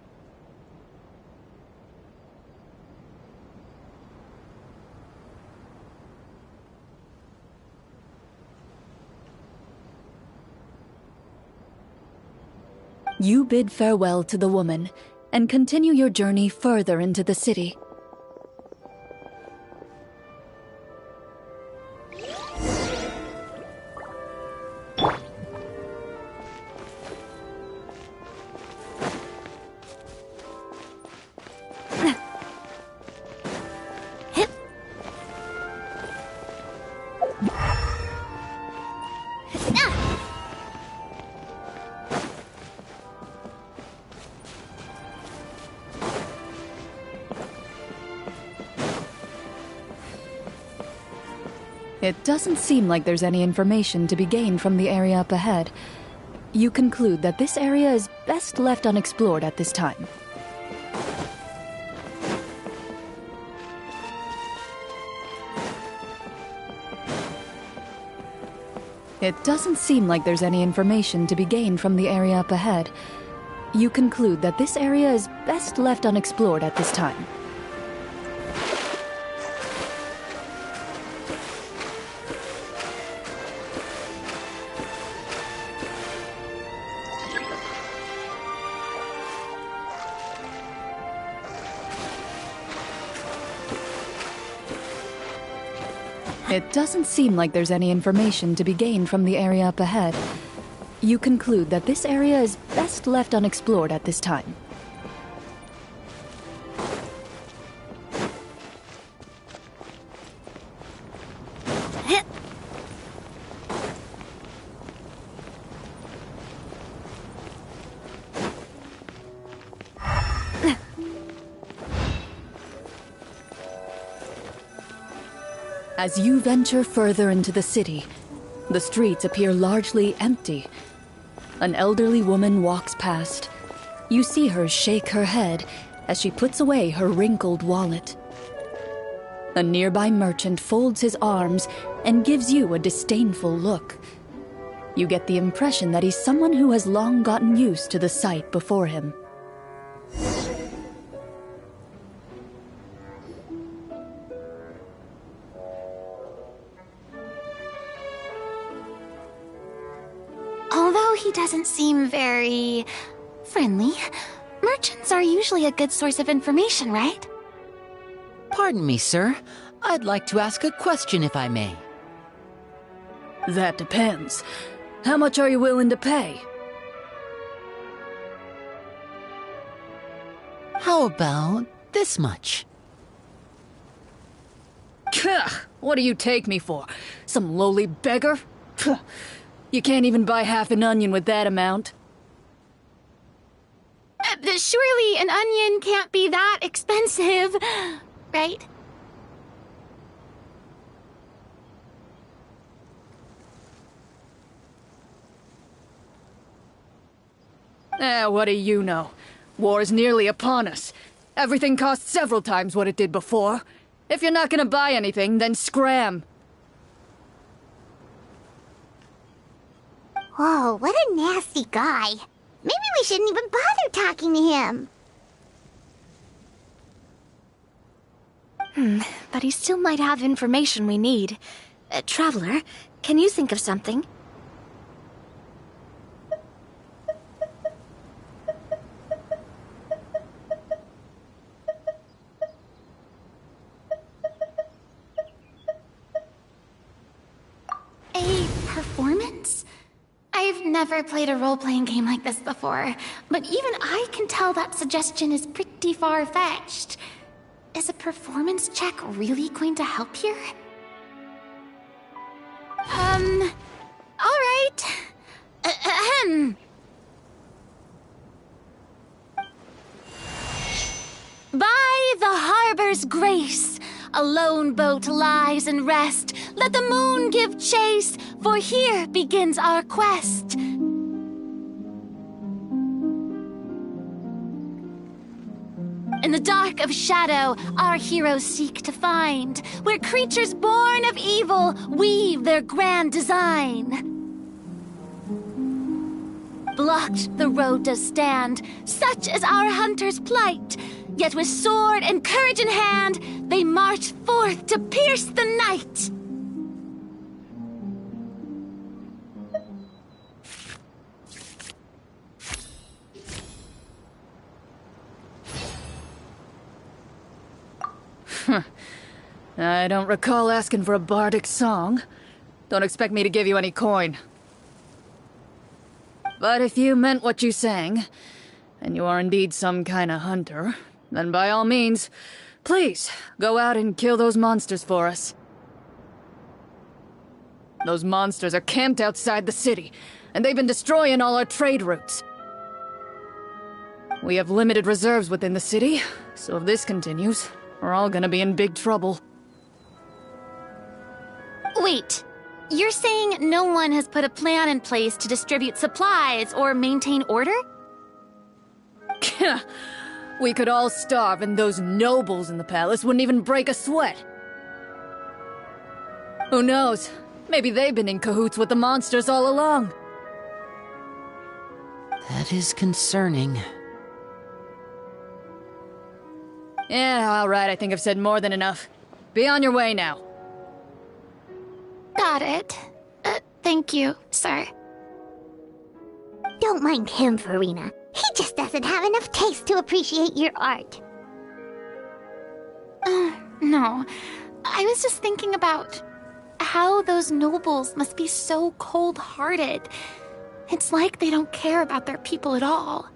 You bid farewell to the woman, and continue your journey further into the city. It doesn't seem like there's any information to be gained from the area up ahead. You conclude that this area is best left unexplored at this time. It doesn't seem like there's any information to be gained from the area up ahead. You conclude that this area is best left unexplored at this time. It doesn't seem like there's any information to be gained from the area up ahead. You conclude that this area is best left unexplored at this time. As you venture further into the city, the streets appear largely empty. An elderly woman walks past. You see her shake her head as she puts away her wrinkled wallet. A nearby merchant folds his arms and gives you a disdainful look. You get the impression that he's someone who has long gotten used to the sight before him. Although he doesn't seem very friendly, merchants are usually a good source of information, right? Pardon me, sir. I'd like to ask a question if I may. That depends. How much are you willing to pay? How about this much? What do you take me for? Some lowly beggar? You can't even buy half an onion with that amount. Surely an onion can't be that expensive, right? What do you know? War is nearly upon us. Everything costs several times what it did before. If you're not gonna buy anything, then scram. Whoa, what a nasty guy. Maybe we shouldn't even bother talking to him. But he still might have information we need. Traveler, can you think of something? A performance? I've never played a role-playing game like this before, but even I can tell that suggestion is pretty far-fetched. Is a performance check really going to help here? Alright. disgrace. A lone boat lies in rest. Let the moon give chase, for here begins our quest. In the dark of shadow, our heroes seek to find where creatures born of evil weave their grand design. Blocked the road does stand, such is our hunter's plight. Yet with sword and courage in hand, they march forth to pierce the night. I don't recall asking for a bardic song. Don't expect me to give you any coin. But if you meant what you sang, and you are indeed some kind of hunter, then by all means, please, go out and kill those monsters for us. Those monsters are camped outside the city, and they've been destroying all our trade routes. We have limited reserves within the city, so if this continues, we're all gonna be in big trouble. Wait, you're saying no one has put a plan in place to distribute supplies or maintain order? We could all starve and those nobles in the palace wouldn't even break a sweat. Who knows? Maybe they've been in cahoots with the monsters all along. That is concerning. Yeah, alright, I think I've said more than enough. Be on your way now. Got it. Thank you, sir. Don't mind him, Farina. He just doesn't have enough taste to appreciate your art. No. I was just thinking about how those nobles must be so cold-hearted. It's like they don't care about their people at all.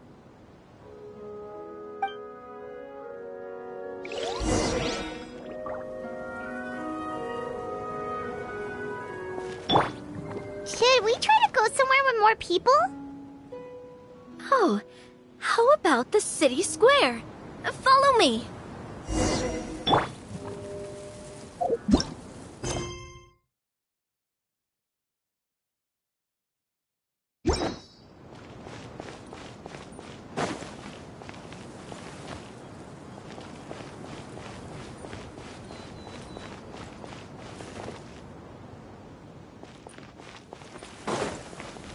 Should we try to go somewhere with more people? Oh, how about the city square? Follow me.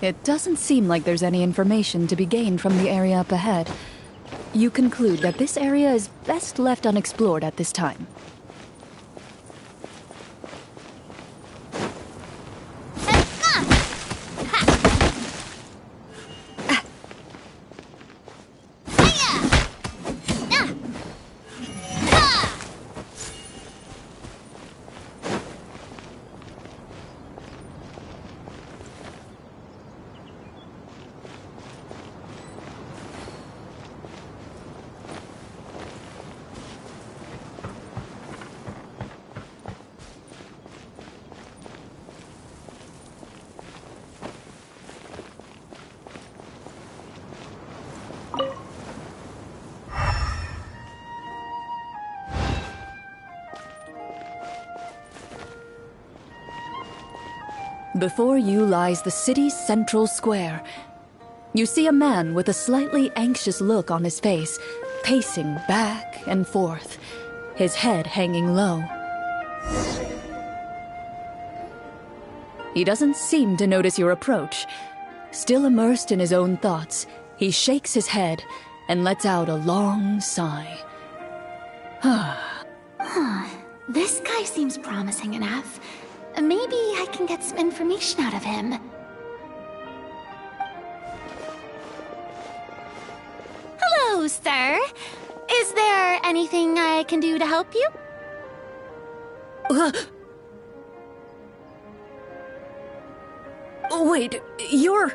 It doesn't seem like there's any information to be gained from the area up ahead. You conclude that this area is best left unexplored at this time. Before you lies the city's central square. You see a man with a slightly anxious look on his face, pacing back and forth, his head hanging low. He doesn't seem to notice your approach. Still immersed in his own thoughts, he shakes his head and lets out a long sigh. This guy seems promising enough. Maybe I can get some information out of him. Hello, sir. Is there anything I can do to help you? Wait, you're...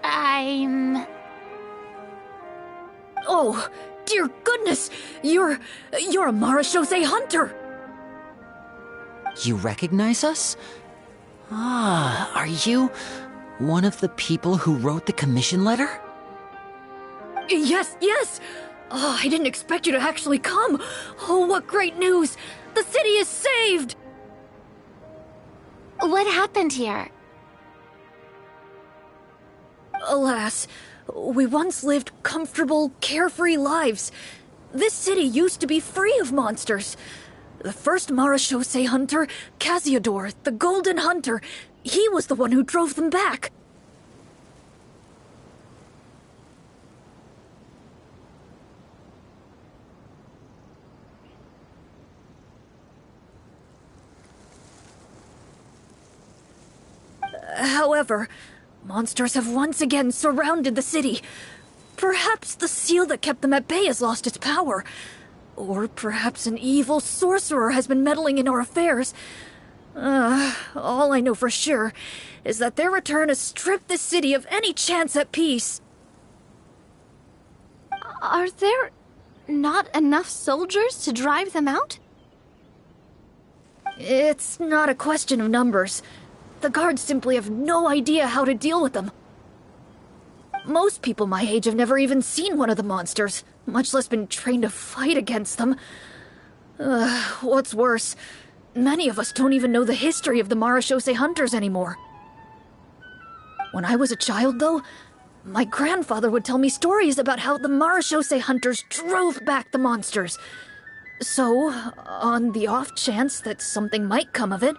I'm... Oh, dear goodness! You're a Marashose hunter! You recognize us? Ah, are you one of the people who wrote the commission letter? Yes! Oh, I didn't expect you to actually come. Oh, what great news! The city is saved! What happened here? Alas, we once lived comfortable, carefree lives. This city used to be free of monsters. The first Marashose hunter, Casiodor, the Golden Hunter, he was the one who drove them back. However, monsters have once again surrounded the city. Perhaps the seal that kept them at bay has lost its power. Or perhaps an evil sorcerer has been meddling in our affairs. All I know for sure is that their return has stripped the city of any chance at peace. Are there not enough soldiers to drive them out? It's not a question of numbers. The guards simply have no idea how to deal with them. Most people my age have never even seen one of the monsters, much less been trained to fight against them. What's worse, many of us don't even know the history of the Marashose hunters anymore. When I was a child, though, my grandfather would tell me stories about how the Marashose hunters drove back the monsters. So, on the off chance that something might come of it,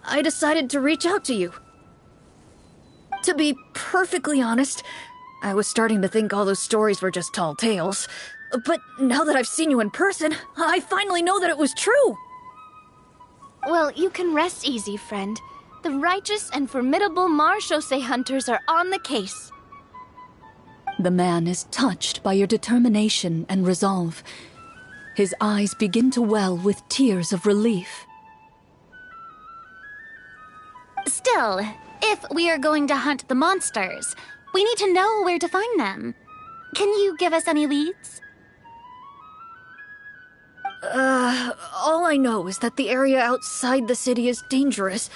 I decided to reach out to you. To be perfectly honest, I was starting to think all those stories were just tall tales. But now that I've seen you in person, I finally know that it was true. Well, you can rest easy, friend. The righteous and formidable Marashose hunters are on the case. The man is touched by your determination and resolve. His eyes begin to well with tears of relief. Still, if we are going to hunt the monsters, we need to know where to find them. Can you give us any leads? All I know is that the area outside the city is dangerous.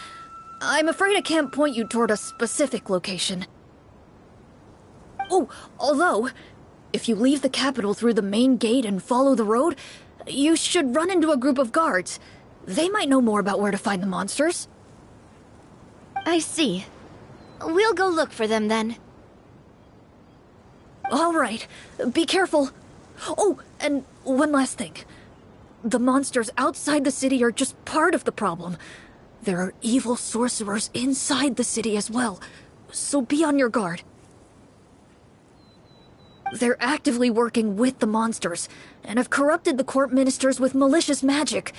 I'm afraid I can't point you toward a specific location. Oh, although, if you leave the capital through the main gate and follow the road, you should run into a group of guards. They might know more about where to find the monsters. I see. We'll go look for them then. All right, be careful. Oh, and one last thing. The monsters outside the city are just part of the problem. There are evil sorcerers inside the city as well, so be on your guard. They're actively working with the monsters, and have corrupted the court ministers with malicious magic.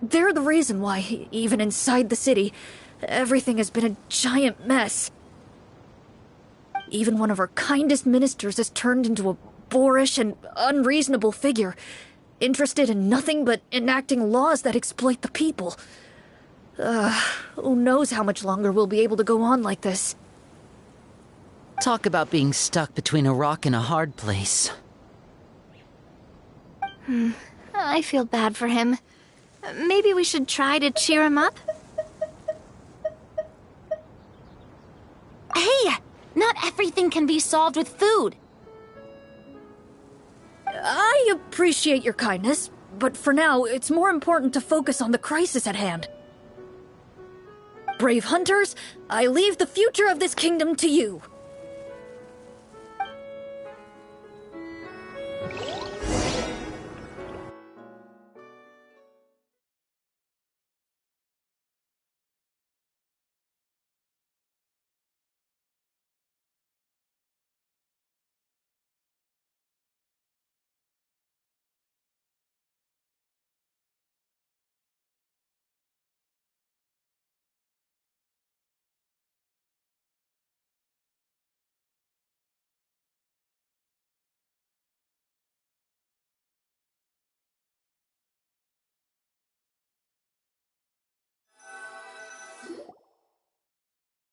They're the reason why, even inside the city, everything has been a giant mess. Even one of our kindest ministers has turned into a boorish and unreasonable figure, interested in nothing but enacting laws that exploit the people. Who knows how much longer we'll be able to go on like this. Talk about being stuck between a rock and a hard place. I feel bad for him. Maybe we should try to cheer him up? Hey! Not everything can be solved with food. I appreciate your kindness, but for now, it's more important to focus on the crisis at hand. Brave hunters, I leave the future of this kingdom to you.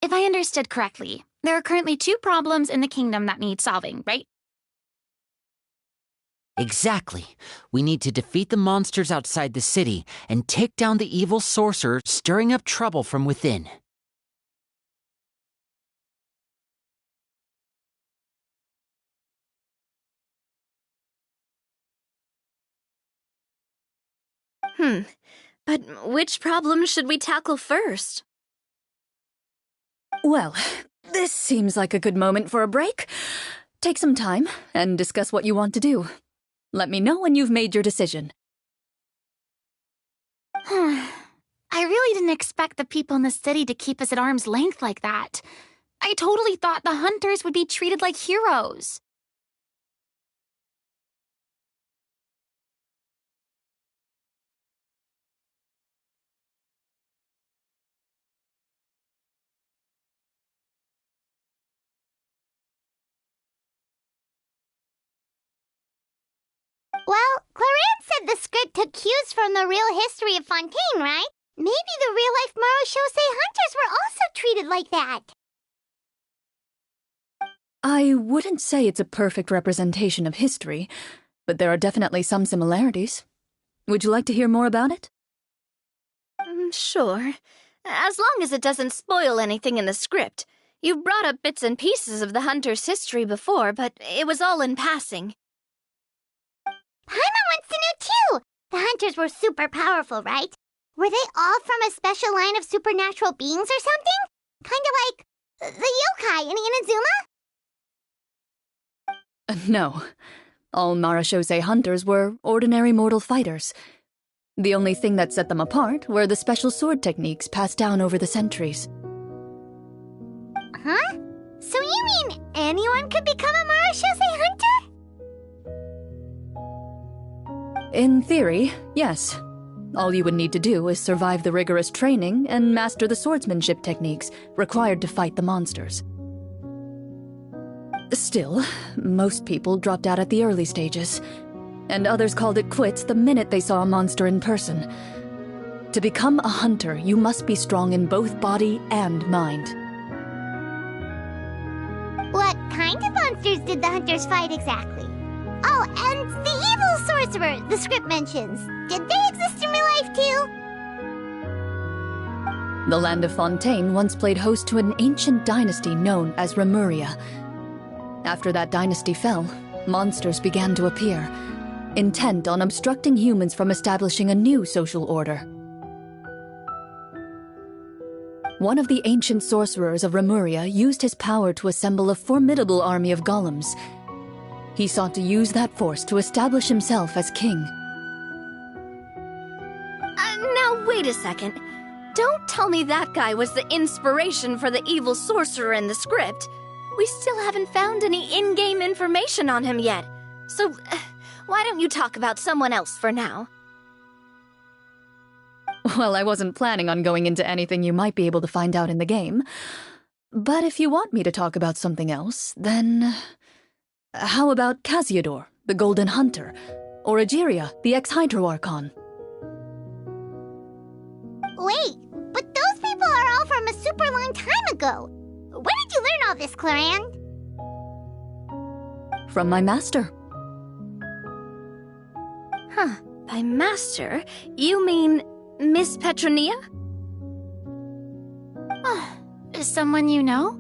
If I understood correctly, there are currently 2 problems in the kingdom that need solving, right? Exactly. We need to defeat the monsters outside the city and take down the evil sorcerer stirring up trouble from within. But which problem should we tackle first? Well, this seems like a good moment for a break. Take some time and discuss what you want to do. Let me know when you've made your decision. I really didn't expect the people in the city to keep us at arm's length like that. I totally thought the hunters would be treated like heroes. Well, Clorinde said the script took cues from the real history of Fontaine, right? Maybe the real-life Marushosei hunters were also treated like that. I wouldn't say it's a perfect representation of history, but there are definitely some similarities. Would you like to hear more about it? Sure. As long as it doesn't spoil anything in the script. You brought up bits and pieces of the hunter's history before, but it was all in passing. Paimon wants to know too! The hunters were super powerful, right? Were they all from a special line of supernatural beings or something? Kinda like the yokai in Inazuma? No. All Marushosei hunters were ordinary mortal fighters. The only thing that set them apart were the special sword techniques passed down over the centuries. Huh? So you mean anyone could become a Marushosei hunter? In theory, yes. All you would need to do is survive the rigorous training and master the swordsmanship techniques required to fight the monsters. Still, most people dropped out at the early stages, and others called it quits the minute they saw a monster in person. To become a hunter, you must be strong in both body and mind. What kind of monsters did the hunters fight exactly? Oh, and the evil sorcerer the script mentions. Did they exist in real life too? The land of Fontaine once played host to an ancient dynasty known as Remuria. After that dynasty fell, monsters began to appear, intent on obstructing humans from establishing a new social order. One of the ancient sorcerers of Remuria used his power to assemble a formidable army of golems. He sought to use that force to establish himself as king. Now wait a second. Don't tell me that guy was the inspiration for the evil sorcerer in the script. We still haven't found any in-game information on him yet. So, why don't you talk about someone else for now? Well, I wasn't planning on going into anything you might be able to find out in the game. But if you want me to talk about something else, then... how about Casiodor, the Golden Hunter? Or Egeria, the ex-Hydro Archon? Wait, but those people are all from a super long time ago. Where did you learn all this, Clorinde? From my master. Huh. By master, you mean Miss Petronia? Is someone you know?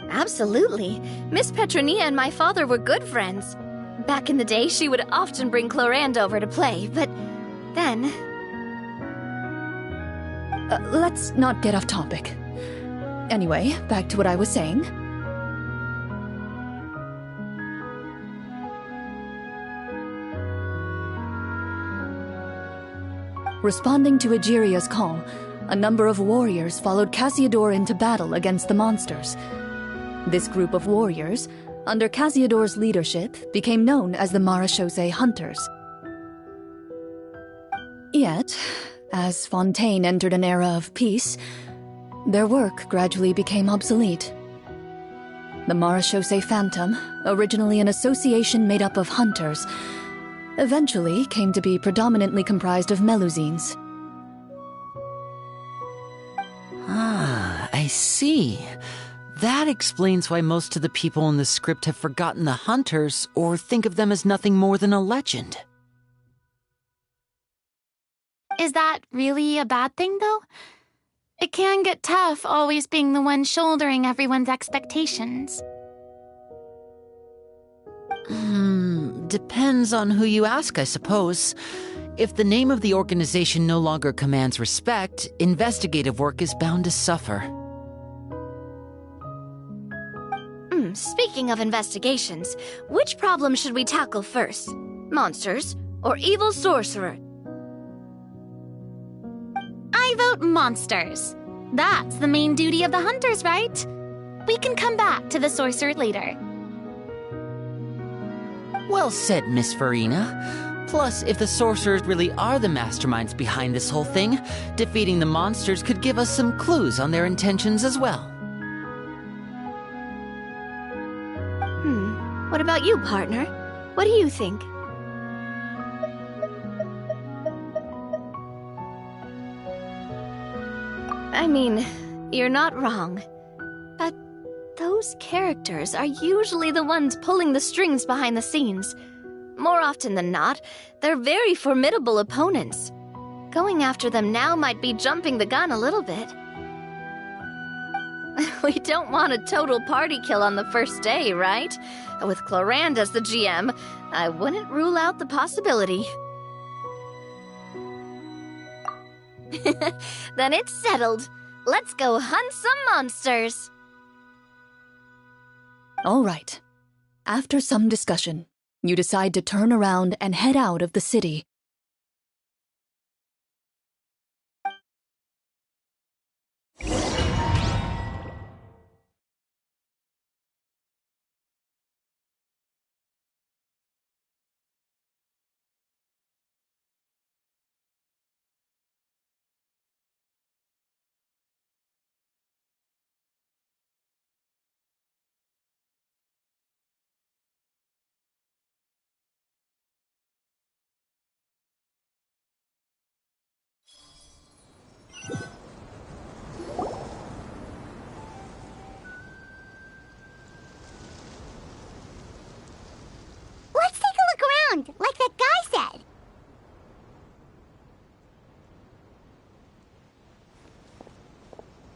Absolutely. Miss Petronia and my father were good friends. Back in the day, she would often bring Clorinde over to play, but then... Let's not get off topic. Anyway, back to what I was saying. Responding to Egeria's call, a number of warriors followed Casiodor into battle against the monsters. This group of warriors, under Casiodor's leadership, became known as the Marushosei Hunters. Yet, as Fontaine entered an era of peace, their work gradually became obsolete. The Marushosei Phantom, originally an association made up of hunters, eventually came to be predominantly comprised of Melusines. Ah, I see. That explains why most of the people in the script have forgotten the hunters or think of them as nothing more than a legend. Is that really a bad thing, though? It can get tough always being the one shouldering everyone's expectations. Depends on who you ask, I suppose. If the name of the organization no longer commands respect, investigative work is bound to suffer. Speaking of investigations, which problem should we tackle first? Monsters or evil sorcerer? I vote monsters. That's the main duty of the hunters, right? We can come back to the sorcerer later. Well said, Miss Farina. Plus, if the sorcerers really are the masterminds behind this whole thing, defeating the monsters could give us some clues on their intentions as well. What about you, partner? What do you think? I mean, you're not wrong. But those characters are usually the ones pulling the strings behind the scenes. More often than not, they're very formidable opponents. Going after them now might be jumping the gun a little bit. We don't want a total party kill on the first day, right? With Clorinde as the GM, I wouldn't rule out the possibility. Then it's settled. Let's go hunt some monsters. All right. After some discussion, you decide to turn around and head out of the city. Let's take a look around, like that guy said.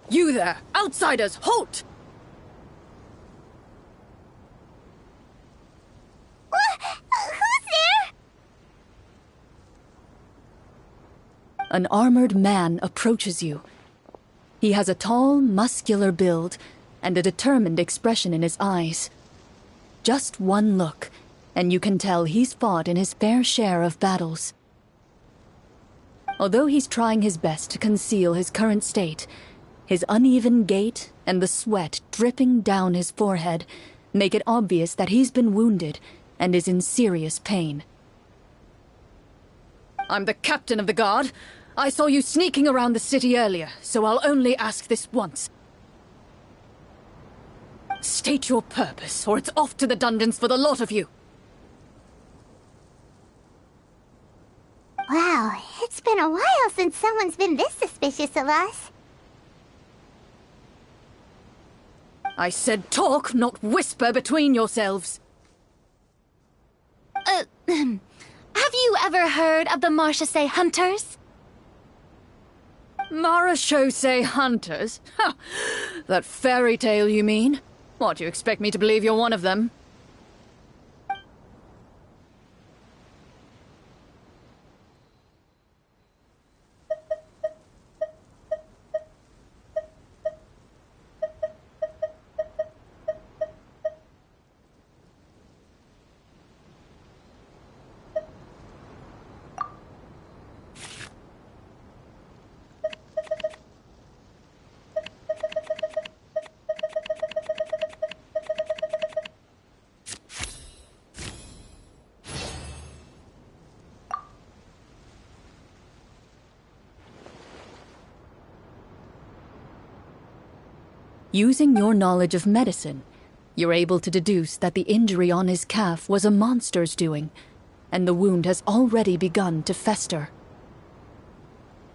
You there! Outsiders, halt! Who's there? An armored man approaches you. He has a tall, muscular build and a determined expression in his eyes. Just one look, and you can tell he's fought in his fair share of battles. Although he's trying his best to conceal his current state, his uneven gait and the sweat dripping down his forehead make it obvious that he's been wounded and is in serious pain. I'm the captain of the guard. I saw you sneaking around the city earlier, so I'll only ask this once. State your purpose, or it's off to the dungeons for the lot of you. Wow, it's been a while since someone's been this suspicious of us. I said talk, not whisper between yourselves. Have you ever heard of the Marchese Hunters? Marachose hunters? Ha! That fairy tale, you mean? What, you expect me to believe you're one of them? Using your knowledge of medicine, you're able to deduce that the injury on his calf was a monster's doing, and the wound has already begun to fester.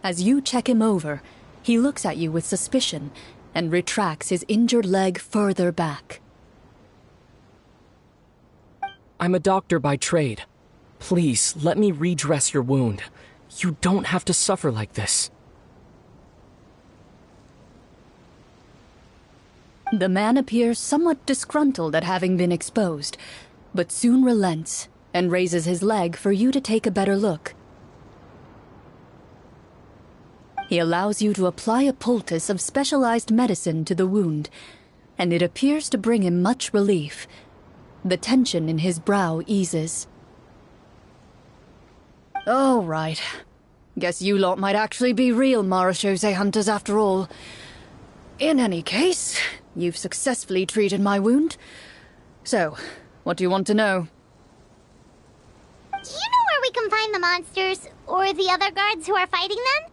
As you check him over, he looks at you with suspicion and retracts his injured leg further back. I'm a doctor by trade. Please, let me redress your wound. You don't have to suffer like this. The man appears somewhat disgruntled at having been exposed, but soon relents and raises his leg for you to take a better look. He allows you to apply a poultice of specialized medicine to the wound, and it appears to bring him much relief. The tension in his brow eases. All right. Guess you lot might actually be real Marachose hunters after all. In any case, you've successfully treated my wound. So, what do you want to know? Do you know where we can find the monsters, or the other guards who are fighting them?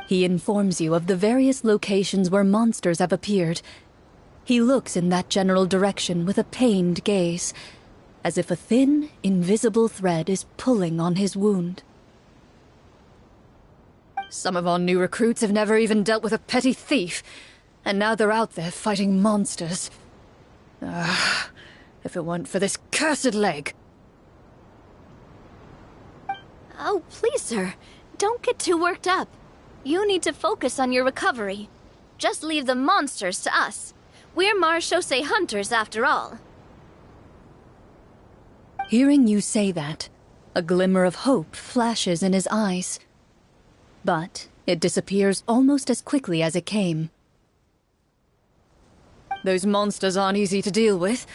He informs you of the various locations where monsters have appeared. He looks in that general direction with a pained gaze, as if a thin, invisible thread is pulling on his wound. Some of our new recruits have never even dealt with a petty thief, and now they're out there fighting monsters. If it weren't for this cursed leg. Oh, please, sir. Don't get too worked up. You need to focus on your recovery. Just leave the monsters to us. We're Marachose hunters, after all. Hearing you say that, a glimmer of hope flashes in his eyes. But it disappears almost as quickly as it came. Those monsters aren't easy to deal with.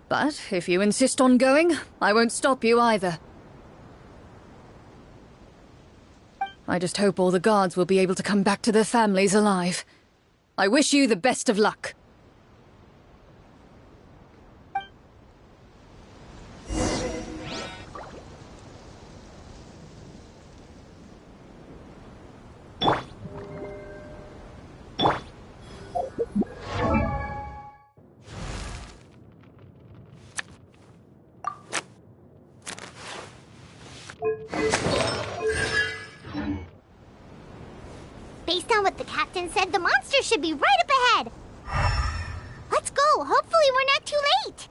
But if you insist on going, I won't stop you either. I just hope all the guards will be able to come back to their families alive. I wish you the best of luck. Based on what the captain said, the monster should be right up ahead. Let's go. Hopefully we're not too late.